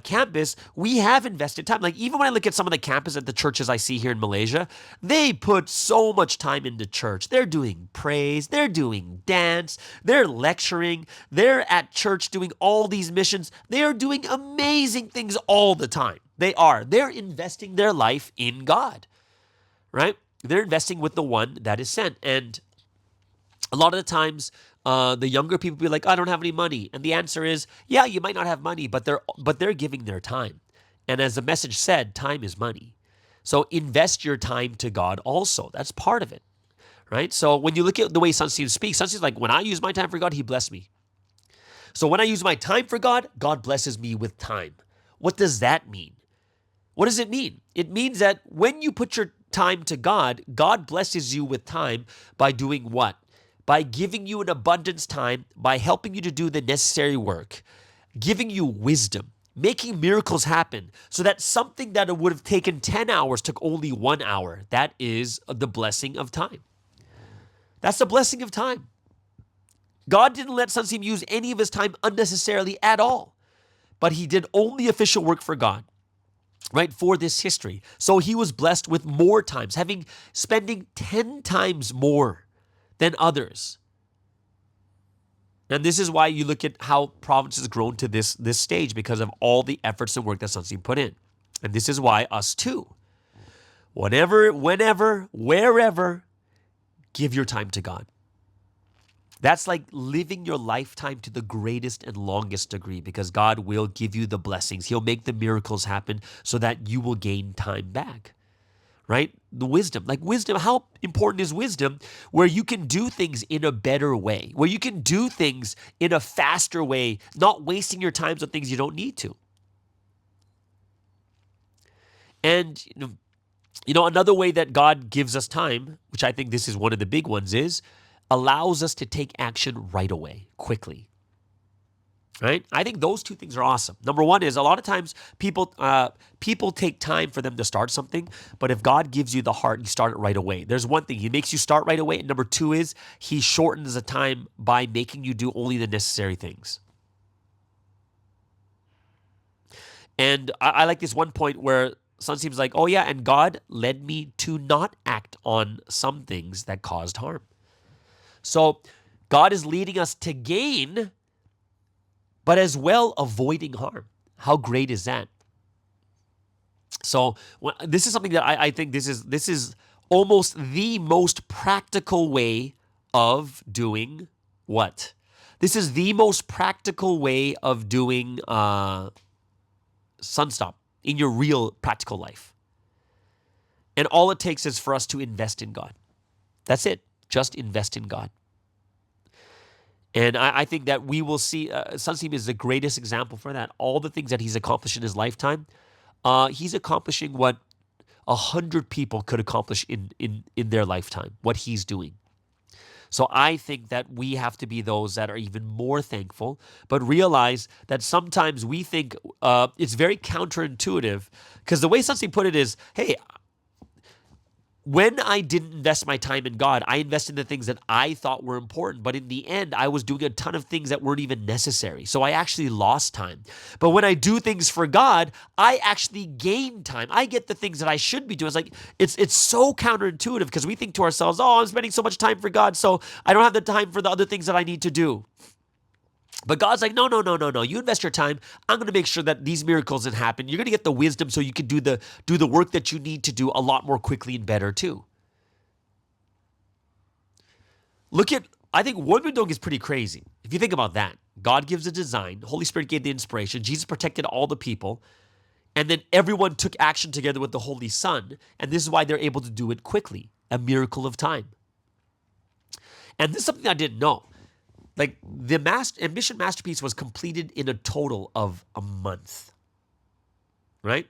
campus. We have invested time. Like, even when I look at some of the campus at the churches I see here in Malaysia, they put so much time into church. They're doing praise. They're doing dance. They're lecturing. They're at church doing all these missions. They are doing amazing things all the time. They are. They're investing their life in God, right? They're investing with the one that is sent. And a lot of the times, the younger people be like, I don't have any money. And the answer is, yeah, you might not have money, but they're giving their time. And as the message said, time is money. So invest your time to God also. That's part of it, right? So when you look at the way Sunstein speaks, Sunstein's like, when I use my time for God, he blessed me. So when I use my time for God, God blesses me with time. What does that mean? What does it mean? It means that when you put your time to God, God blesses you with time by doing what? By giving you an abundance time, by helping you to do the necessary work, giving you wisdom, making miracles happen, so that something that would have taken 10 hours took only 1 hour. That is the blessing of time. That's the blessing of time. God didn't let Sunstein use any of his time unnecessarily at all, but he did only official work for God, right, for this history. So he was blessed with more times, spending 10 times more than others. And this is why you look at how Providence has grown to this stage, because of all the efforts and work that Sunstein put in. And this is why us too, whenever, wherever, give your time to God. That's like living your lifetime to the greatest and longest degree, because God will give you the blessings. He'll make the miracles happen so that you will gain time back, right? The wisdom, how important is wisdom, where you can do things in a better way, where you can do things in a faster way, not wasting your time on things you don't need to. And, another way that God gives us time, which I think this is one of the big ones, is allows us to take action right away, quickly. Right? I think those two things are awesome. Number one is, a lot of times people take time for them to start something, but if God gives you the heart, you start it right away. There's one thing, he makes you start right away. And number two is, he shortens the time by making you do only the necessary things. And I like this one point where Sunstein's like, oh yeah, and God led me to not act on some things that caused harm. So God is leading us to gain, but as well avoiding harm. How great is that? So this is something that I think this is almost the most practical way of doing what? This is the most practical way of doing Sunstop in your real practical life. And all it takes is for us to invest in God. That's it. Just invest in God. And I think that we will see, Sunstein is the greatest example for that. All the things that he's accomplished in his lifetime, he's accomplishing what 100 people could accomplish in their lifetime, what he's doing. So I think that we have to be those that are even more thankful, but realize that sometimes we think it's very counterintuitive, because the way something put it is, hey, when I didn't invest my time in God, I invested in the things that I thought were important. But in the end, I was doing a ton of things that weren't even necessary. So I actually lost time. But when I do things for God, I actually gain time. I get the things that I should be doing. It's like, it's so counterintuitive, because we think to ourselves, oh, I'm spending so much time for God, so I don't have the time for the other things that I need to do. But God's like, no. You invest your time. I'm going to make sure that these miracles can happen. You're going to get the wisdom so you can do the work that you need to do a lot more quickly and better too. I think Wonbindong is pretty crazy. If you think about that, God gives the design, the Holy Spirit gave the inspiration, Jesus protected all the people, and then everyone took action together with the Holy Son, and this is why they're able to do it quickly, a miracle of time. And this is something I didn't know. Like, the Ambition Masterpiece was completed in a total of a month, right?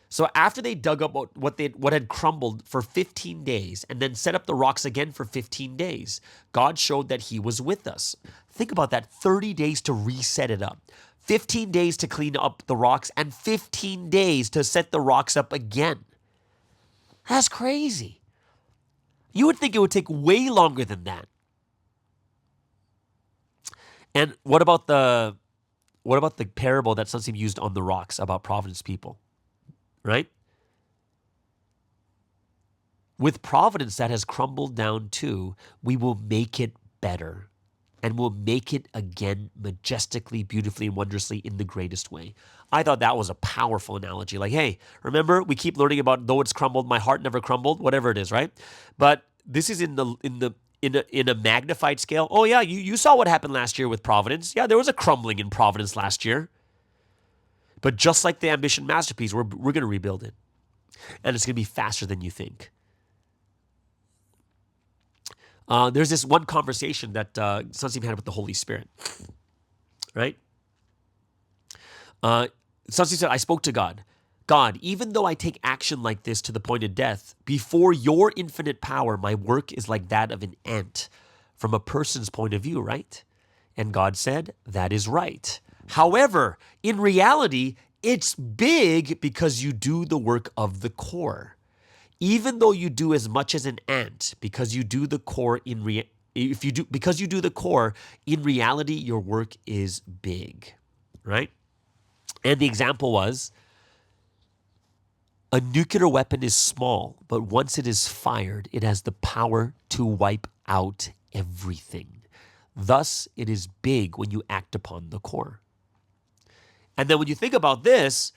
So after they dug up what had crumbled for 15 days and then set up the rocks again for 15 days, God showed that he was with us. Think about that, 30 days to reset it up, 15 days to clean up the rocks, and 15 days to set the rocks up again. That's crazy. You would think it would take way longer than that. And what about the parable that Sunseem used on the rocks about Providence people, right? With Providence that has crumbled down too, we will make it better, and we'll make it again majestically, beautifully, and wondrously in the greatest way. I thought that was a powerful analogy. Like, hey, remember, we keep learning about though it's crumbled, my heart never crumbled, whatever it is, right? But this is in a magnified scale. Oh yeah, you saw what happened last year with Providence. Yeah, there was a crumbling in Providence last year. But just like the Ambition Masterpiece, we're going to rebuild it. And it's going to be faster than you think. There's this one conversation that Sunseem had with the Holy Spirit, right? Sunseem said, I spoke to God. God, even though I take action like this to the point of death, before your infinite power, my work is like that of an ant from a person's point of view, right? And God said, that is right. However, in reality, it's big because you do the work of the core. Even though you do as much as an ant, because you do the core because you do the core, in reality, your work is big, right? And the example was, a nuclear weapon is small, but once it is fired, it has the power to wipe out everything. Thus, it is big when you act upon the core. And then when you think about this,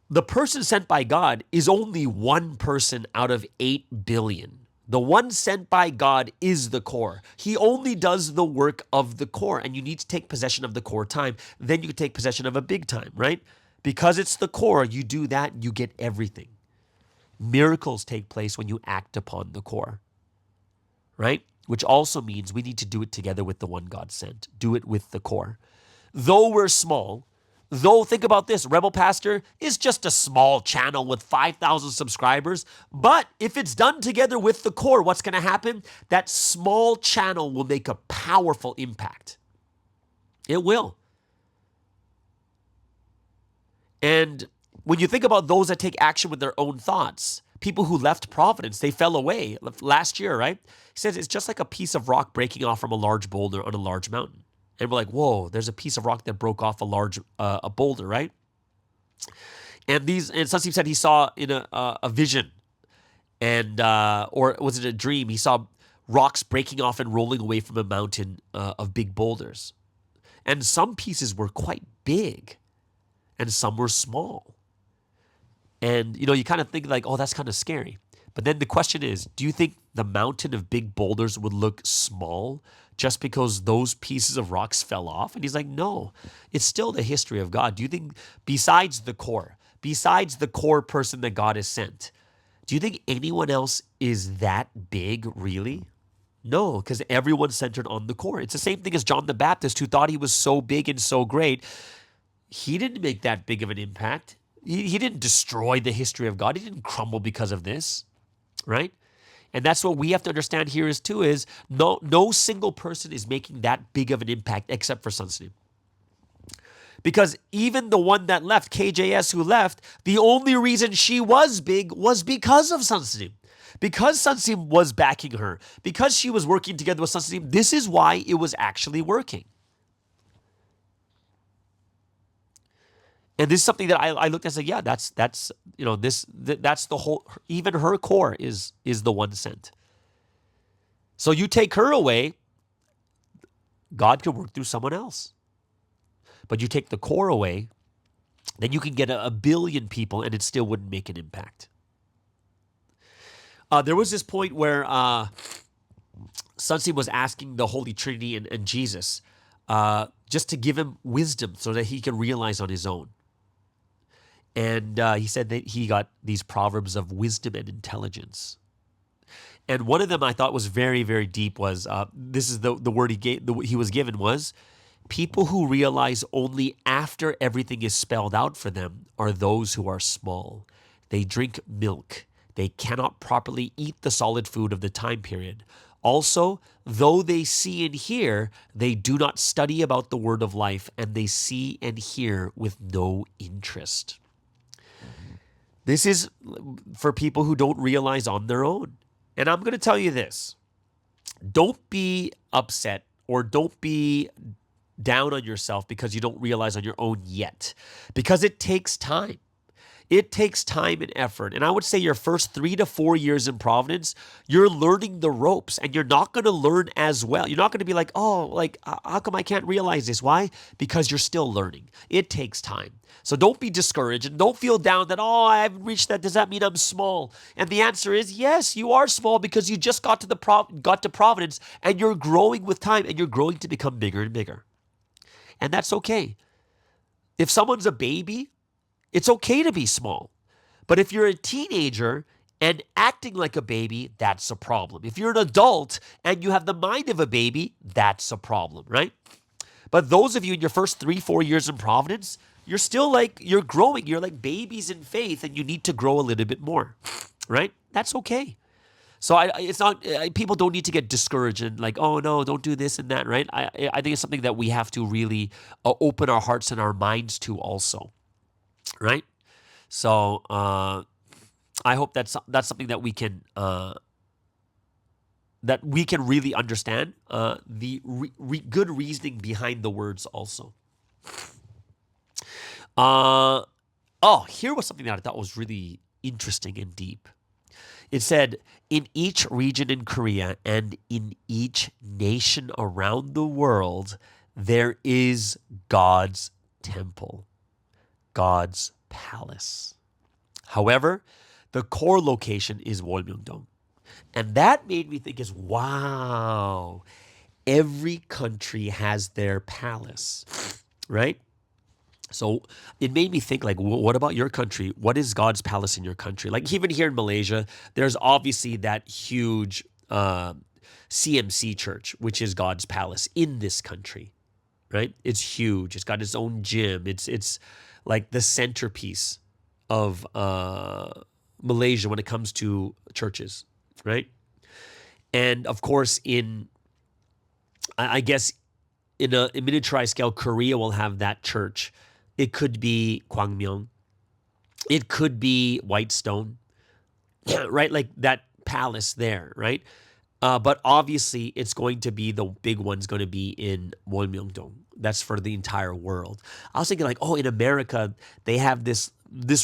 the person sent by God is only one person out of 8 billion. The one sent by God is the core. He only does the work of the core, and you need to take possession of the core time. Then you can take possession of a big time, right? Because it's the core, you do that, you get everything. Miracles take place when you act upon the core, right? Which also means we need to do it together with the one God sent. Do it with the core. Though we're small, think about this, Rebel Pastor is just a small channel with 5,000 subscribers, but if it's done together with the core, what's going to happen? That small channel will make a powerful impact. It will. And when you think about those that take action with their own thoughts, people who left Providence, they fell away last year, right? He says it's just like a piece of rock breaking off from a large boulder on a large mountain. And we're like, whoa, there's a piece of rock that broke off a boulder, right? And Sunseem said he saw in a vision, or was it a dream? He saw rocks breaking off and rolling away from a mountain of big boulders. And some pieces were quite big, and some were small. And, you kind of think like, oh, that's kind of scary. But then the question is, do you think the mountain of big boulders would look small just because those pieces of rocks fell off? And he's like, no, it's still the history of God. Do you think besides the core person that God has sent, do you think anyone else is that big really? No, because everyone's centered on the core. It's the same thing as John the Baptist, who thought he was so big and so great. He didn't make that big of an impact. He didn't destroy the history of God. He didn't crumble because of this, right? And that's what we have to understand here is no single person is making that big of an impact except for Sunstein. Because even the one that left, KJS who left, the only reason she was big was because of Sunstein. Because Sunstein was backing her, because she was working together with Sunstein, this is why it was actually working. And this is something that I looked at and said, yeah, that's the whole, even her core is the 1 cent. So you take her away, God could work through someone else. But you take the core away, then you can get a billion people and it still wouldn't make an impact. There was this point where Sunstein was asking the Holy Trinity and Jesus just to give him wisdom so that he could realize on his own. And he said that he got these proverbs of wisdom and intelligence. And one of them I thought was very, very deep was, this is the word he was given was, people who realize only after everything is spelled out for them are those who are small. They drink milk. They cannot properly eat the solid food of the time period. Also, though they see and hear, they do not study about the word of life, and they see and hear with no interest. This is for people who don't realize on their own. And I'm going to tell you this. Don't be upset or don't be down on yourself because you don't realize on your own yet. Because it takes time. It takes time and effort. And I would say your first 3 to 4 years in Providence, you're learning the ropes and you're not going to learn as well. You're not going to be like, oh, like, how come I can't realize this? Why? Because you're still learning. It takes time. So don't be discouraged and don't feel down that, oh, I haven't reached that. Does that mean I'm small? And the answer is yes, you are small because you just got to Providence and you're growing with time and you're growing to become bigger and bigger. And that's okay. If someone's a baby, it's okay to be small. But if you're a teenager and acting like a baby, that's a problem. If you're an adult and you have the mind of a baby, that's a problem, right? But those of you in your first 3-4 years in Providence, you're still like, you're growing. You're like babies in faith and you need to grow a little bit more, right? That's okay. So it's not, people don't need to get discouraged and like, oh no, don't do this and that, right? I think it's something that we have to really open our hearts and our minds to also. Right, so I hope that's something that we can really understand the good reasoning behind the words also. Here was something that I thought was really interesting and deep. It said, in each region in Korea and in each nation around the world, there is God's temple. God's palace. However, the core location is Wolmyeongdong. And that made me think is, wow, every country has their palace, right? So it made me think like, what about your country? What is God's palace in your country? Like even here in Malaysia, there's obviously that huge CMC church, which is God's palace in this country, right? It's huge. It's got its own gym. It's like the centerpiece of Malaysia when it comes to churches, right? And of course, I guess in a miniaturized scale, Korea will have that church. It could be Gwangmyeong. It could be Whitestone, right? Like that palace there, right? But obviously, it's going to be, the big one's going to be in Wolmyeongdong. That's for the entire world. I was thinking like, oh, in America, they have this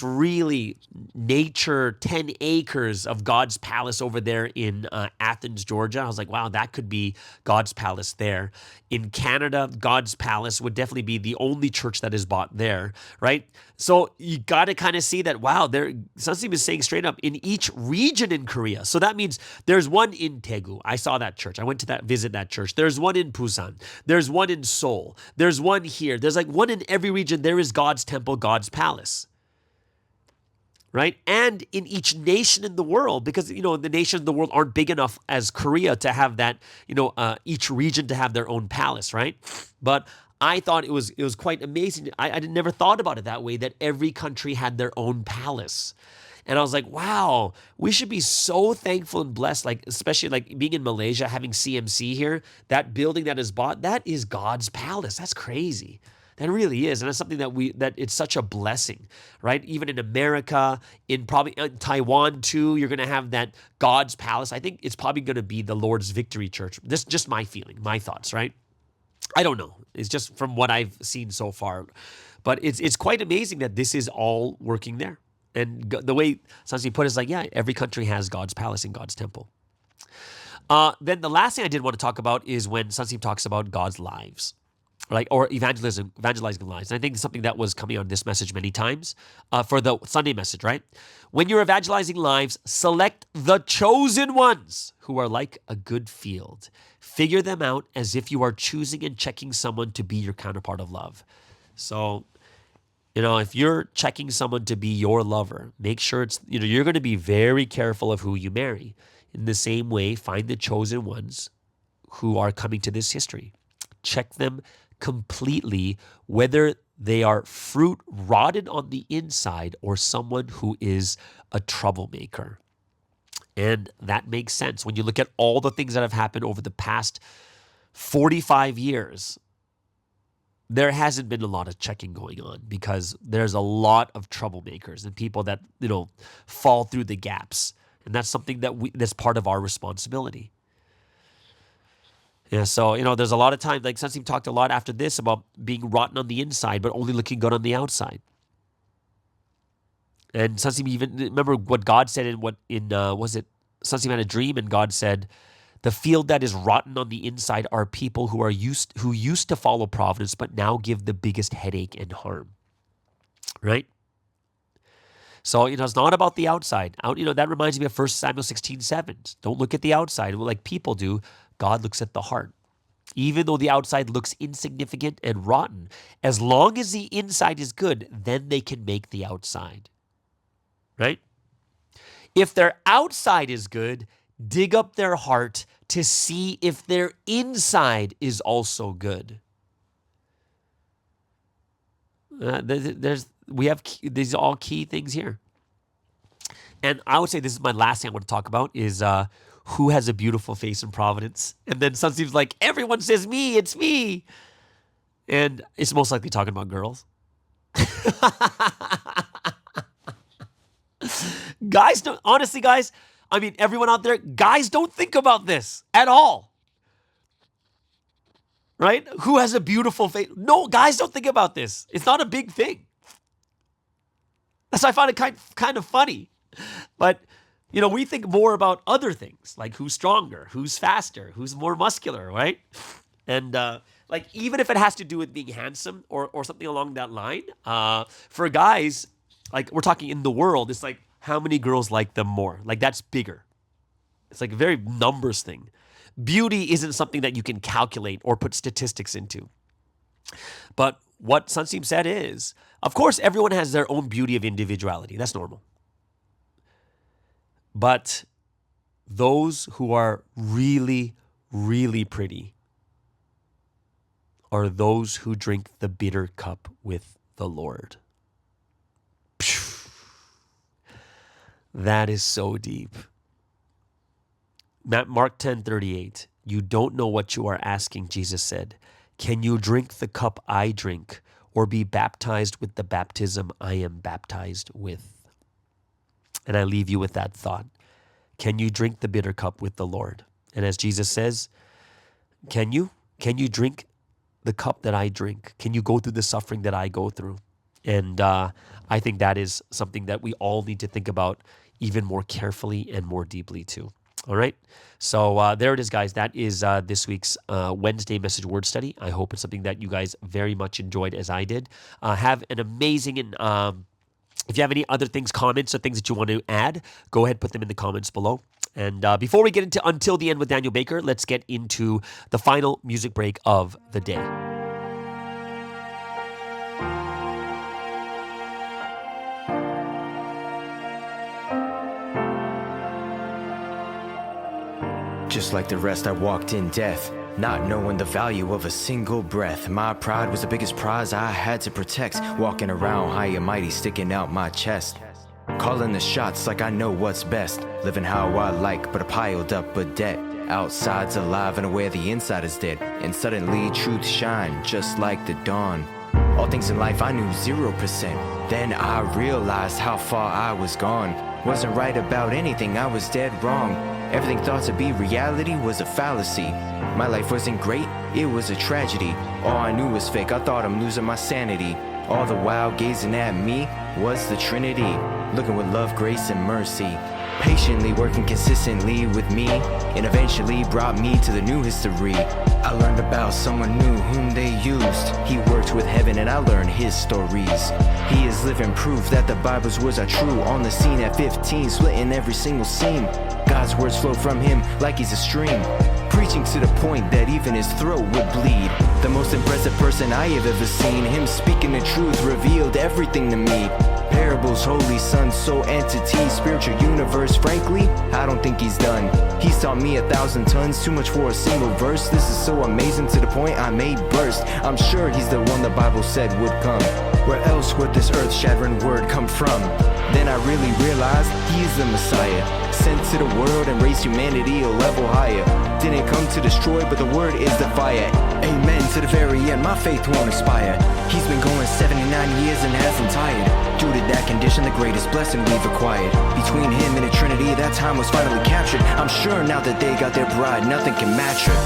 really nature 10 acres of God's palace over there in Athens, Georgia. I was like, wow, that could be God's palace there. In Canada, God's palace would definitely be the only church that is bought there, right? So you got to kind of see that, wow, Sunstein is saying straight up in each region in Korea. So that means there's one in Daegu. I saw that church. I went to visit that church. There's one in Busan. There's one in Seoul. There's one here. There's like one in every region. There is God's temple, God's palace. Right? And in each nation in the world, because, the nations in the world aren't big enough as Korea to have that, each region to have their own palace, right? But I thought it was quite amazing. I never thought about it that way, that every country had their own palace. And I was like, wow, we should be so thankful and blessed, like especially like being in Malaysia, having CMC here, that building that is bought, that is God's palace. That's crazy. That really is. And it's something that it's such a blessing, right? Even in America, in probably Taiwan too, you're going to have that God's palace. I think it's probably going to be the Lord's Victory Church. This is just my feeling, my thoughts, right? I don't know. It's just from what I've seen so far. But it's quite amazing that this is all working there. And the way Sansi put it is like, yeah, every country has God's palace and God's temple. Then the last thing I did want to talk about is when Sansi talks about God's lives. Right, or evangelizing lives. And I think it's something that was coming on this message many times for the Sunday message, right? When you're evangelizing lives, select the chosen ones who are like a good field. Figure them out as if you are choosing and checking someone to be your counterpart of love. So, if you're checking someone to be your lover, make sure it's, you're going to be very careful of who you marry. In the same way, find the chosen ones who are coming to this history. Check them completely, whether they are fruit rotted on the inside or someone who is a troublemaker. And that makes sense when you look at all the things that have happened over the past 45 years. There hasn't been a lot of checking going on because there's a lot of troublemakers and people that, fall through the gaps. And that's something that's part of our responsibility. Yeah, so, there's a lot of times, like Sansim talked a lot after this about being rotten on the inside, but only looking good on the outside. And Sansim even, remember what God said Sansim had a dream and God said, the field that is rotten on the inside are people who used to follow providence, but now give the biggest headache and harm. Right? So, it's not about the outside. That reminds me of 1 Samuel 16:7. Don't look at the outside like people do. God looks at the heart. Even though the outside looks insignificant and rotten, as long as the inside is good, then they can make the outside. Right? If their outside is good, dig up their heart to see if their inside is also good. These are all key things here. And I would say this is my last thing I want to talk about is who has a beautiful face in Providence. And then Sunseem's like, everyone says me, it's me. And it's most likely talking about girls. Guys, everyone out there, guys don't think about this at all. Right? Who has a beautiful face? No, guys don't think about this. It's not a big thing. That's why I find it kind of funny. But, we think more about other things, like who's stronger, who's faster, who's more muscular, right? And even if it has to do with being handsome or something along that line, for guys, like we're talking in the world, it's like how many girls like them more? Like that's bigger. It's like a very numbers thing. Beauty isn't something that you can calculate or put statistics into. But what Sunseem said is, of course, everyone has their own beauty of individuality. That's normal. But those who are really, really pretty are those who drink the bitter cup with the Lord. That is so deep. Mark 10:38. You don't know what you are asking, Jesus said. Can you drink the cup I drink or be baptized with the baptism I am baptized with? And I leave you with that thought. Can you drink the bitter cup with the Lord? And as Jesus says, can you? Can you drink the cup that I drink? Can you go through the suffering that I go through? And I think that is something that we all need to think about even more carefully and more deeply too. All right. So there it is, guys. That is this week's Wednesday message word study. I hope it's something that you guys very much enjoyed as I did. Have an amazing and if you have any other things, comments, or things that you want to add, go ahead, put them in the comments below. And before we get into Until the End with Daniel Baker, let's get into the final music break of the day. Just like the rest, I walked in death, not knowing the value of a single breath. My pride was the biggest prize I had to protect, walking around high and mighty, sticking out my chest. Calling the shots like I know what's best. Living how I like, but I piled up a debt. Outside's alive and aware the inside is dead. And suddenly truth shine just like the dawn. All things in life I knew 0%. Then I realized how far I was gone. Wasn't right about anything, I was dead wrong. Everything thought to be reality was a fallacy. My life wasn't great, it was a tragedy. All I knew was fake, I thought I'm losing my sanity. All the while gazing at me was the Trinity, looking with love, grace, and mercy. Patiently working consistently with me, and eventually brought me to the new history. I learned about someone new whom they used. He worked with heaven and I learned his stories. He is living proof that the Bible's words are true. On the scene at 15, splitting every single seam. God's words flow from him like he's a stream, preaching to the point that even his throat would bleed. The most impressive person I have ever seen. Him speaking the truth revealed everything to me. Parables, holy son, soul entity, spiritual universe. Frankly, I don't think he's done. He's taught me 1,000 tons, too much for a single verse. This is so amazing to the point I may burst. I'm sure he's the one the Bible said would come. Where else would this earth-shattering word come from? Then I really realized he is the Messiah, sent to the world and raised humanity a level higher. Didn't come to destroy, but the word is the fire. Amen to the very end, my faith won't expire. He's been going 79 years and hasn't tired. Due to that condition, the greatest blessing we've acquired. Between him and the Trinity, that time was finally captured. I'm sure now that they got their bride, nothing can match her.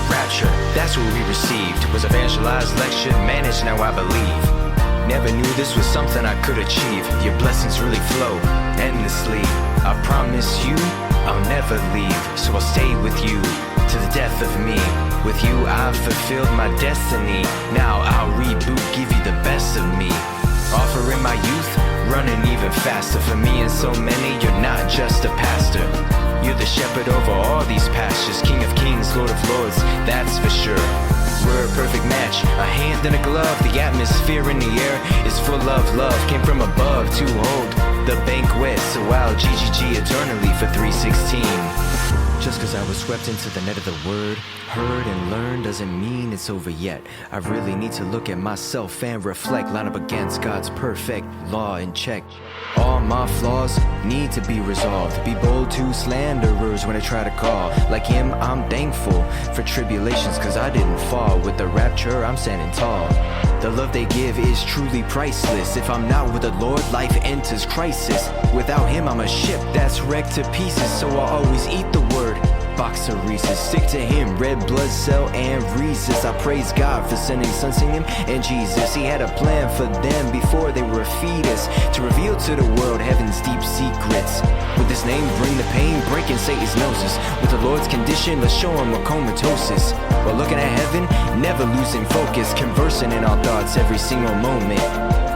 Rapture, that's what we received. Was evangelized, lectured, managed, now I believe. Never knew this was something I could achieve. Your blessings really flow endlessly. I promise you, I'll never leave. So I'll stay with you to the death of me. With you, I've fulfilled my destiny. Now I'll reboot, give you the best of me. Offering my youth, running even faster. For me and so many, you're not just a pastor. You're the shepherd over all these pastures. King of kings, Lord of lords, that's for sure. We're a perfect match, a hand and a glove. The atmosphere in the air is full of love. Came from above to hold the banquet. So I'll GGG eternally for 316. Just cause I was swept into the net of the word, heard and learned, doesn't mean it's over yet. I really need to look at myself and reflect, line up against God's perfect law and check. All my flaws need to be resolved. Be bold to slanderers when I try to call. Like him, I'm thankful for tribulations, cause I didn't fall. With the rapture, I'm standing tall. The love they give is truly priceless. If I'm not with the Lord, life enters crisis. Without him, I'm a ship that's wrecked to pieces. So I'll always eat the word. Box of Reese's, stick to him, red blood cell and Rhesus. I praise God for sending son, sing him, and Jesus. He had a plan for them before they were a fetus, to reveal to the world heaven's deep secrets. With his name, bring the pain, breaking Satan's noses. With the Lord's condition, let's show him a comatosis. While looking at heaven, never losing focus, conversing in our thoughts every single moment.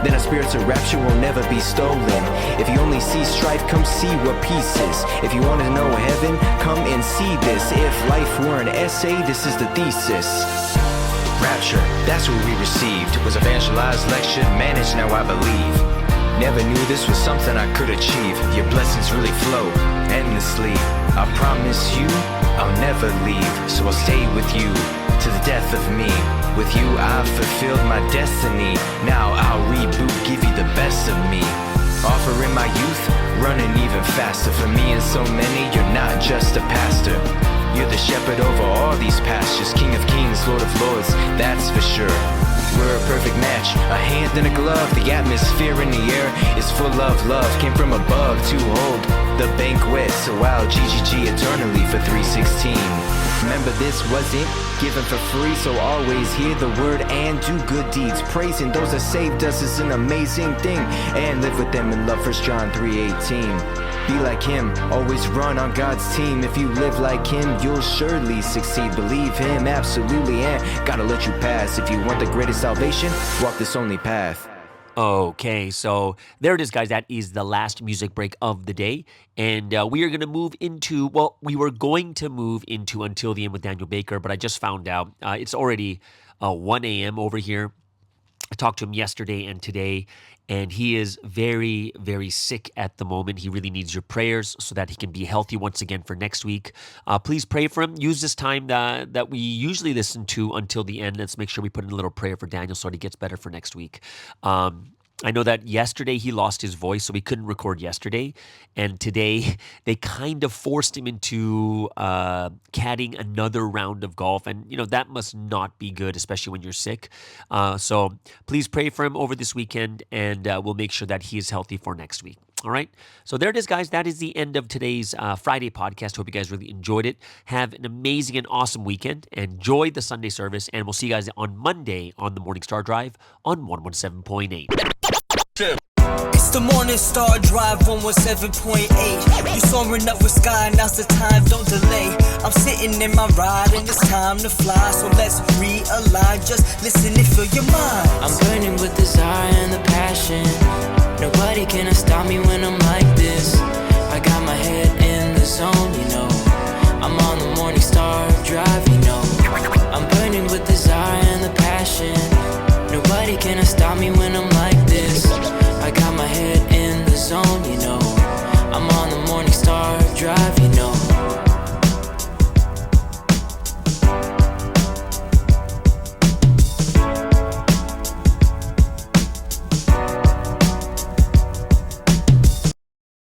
Then our spiritual rapture will never be stolen. If you only see strife, come see what peace is. If you want to know heaven, come and see this. If life were an essay, this is the thesis. Rapture, that's what we received. Was evangelized, lectured, managed, now I believe. Never knew this was something I could achieve. Your blessings really flow endlessly. I promise you, I'll never leave. So I'll stay with you to the death of me. With you, I've fulfilled my destiny. Now I'll reboot, give you the best of me. Offering my youth, running even faster. For me and so many, you're not just a pastor. You're the shepherd over all these pastures. King of kings, Lord of lords, that's for sure. We're a perfect match, a hand and a glove. The atmosphere in the air is full of love. Came from above to hold the banquet. So I'll GGG eternally for 316. Remember, this wasn't given for free, so always hear the word and do good deeds. Praising those that saved us is an amazing thing, and live with them in love. 1 John 3:18. Be like him, always run on God's team. If you live like him, you'll surely succeed. Believe him, absolutely, and gotta let you pass. If you want the greatest salvation, walk this only path. Okay, so there it is, guys. That is the last music break of the day. And we are going to move into, well, we were going to move into Until the End with Daniel Baker, but I just found out it's already 1 a.m. over here. I talked to him yesterday and today, and he is very, very sick at the moment. He really needs your prayers so that he can be healthy once again for next week. Please pray for him. Use this time that we usually listen to until the end. Let's make sure we put in a little prayer for Daniel so that he gets better for next week. I know that yesterday he lost his voice, so we couldn't record yesterday. And today they kind of forced him into caddying another round of golf. And, that must not be good, especially when you're sick. So please pray for him over this weekend, and we'll make sure that he is healthy for next week. All right. So there it is, guys. That is the end of today's Friday podcast. Hope you guys really enjoyed it. Have an amazing and awesome weekend. Enjoy the Sunday service. And we'll see you guys on Monday on the Morning Star Drive on 117.8. It's the Morning Star Drive 117.8. You soaring up with sky, now's the time, don't delay. I'm sitting in my ride and it's time to fly. So let's realign, just listen and fill your mind. I'm burning with desire and the passion. Nobody can stop me when I'm like this. I got my head in the zone, I'm on the Morning Star Drive, I'm burning with desire and the passion.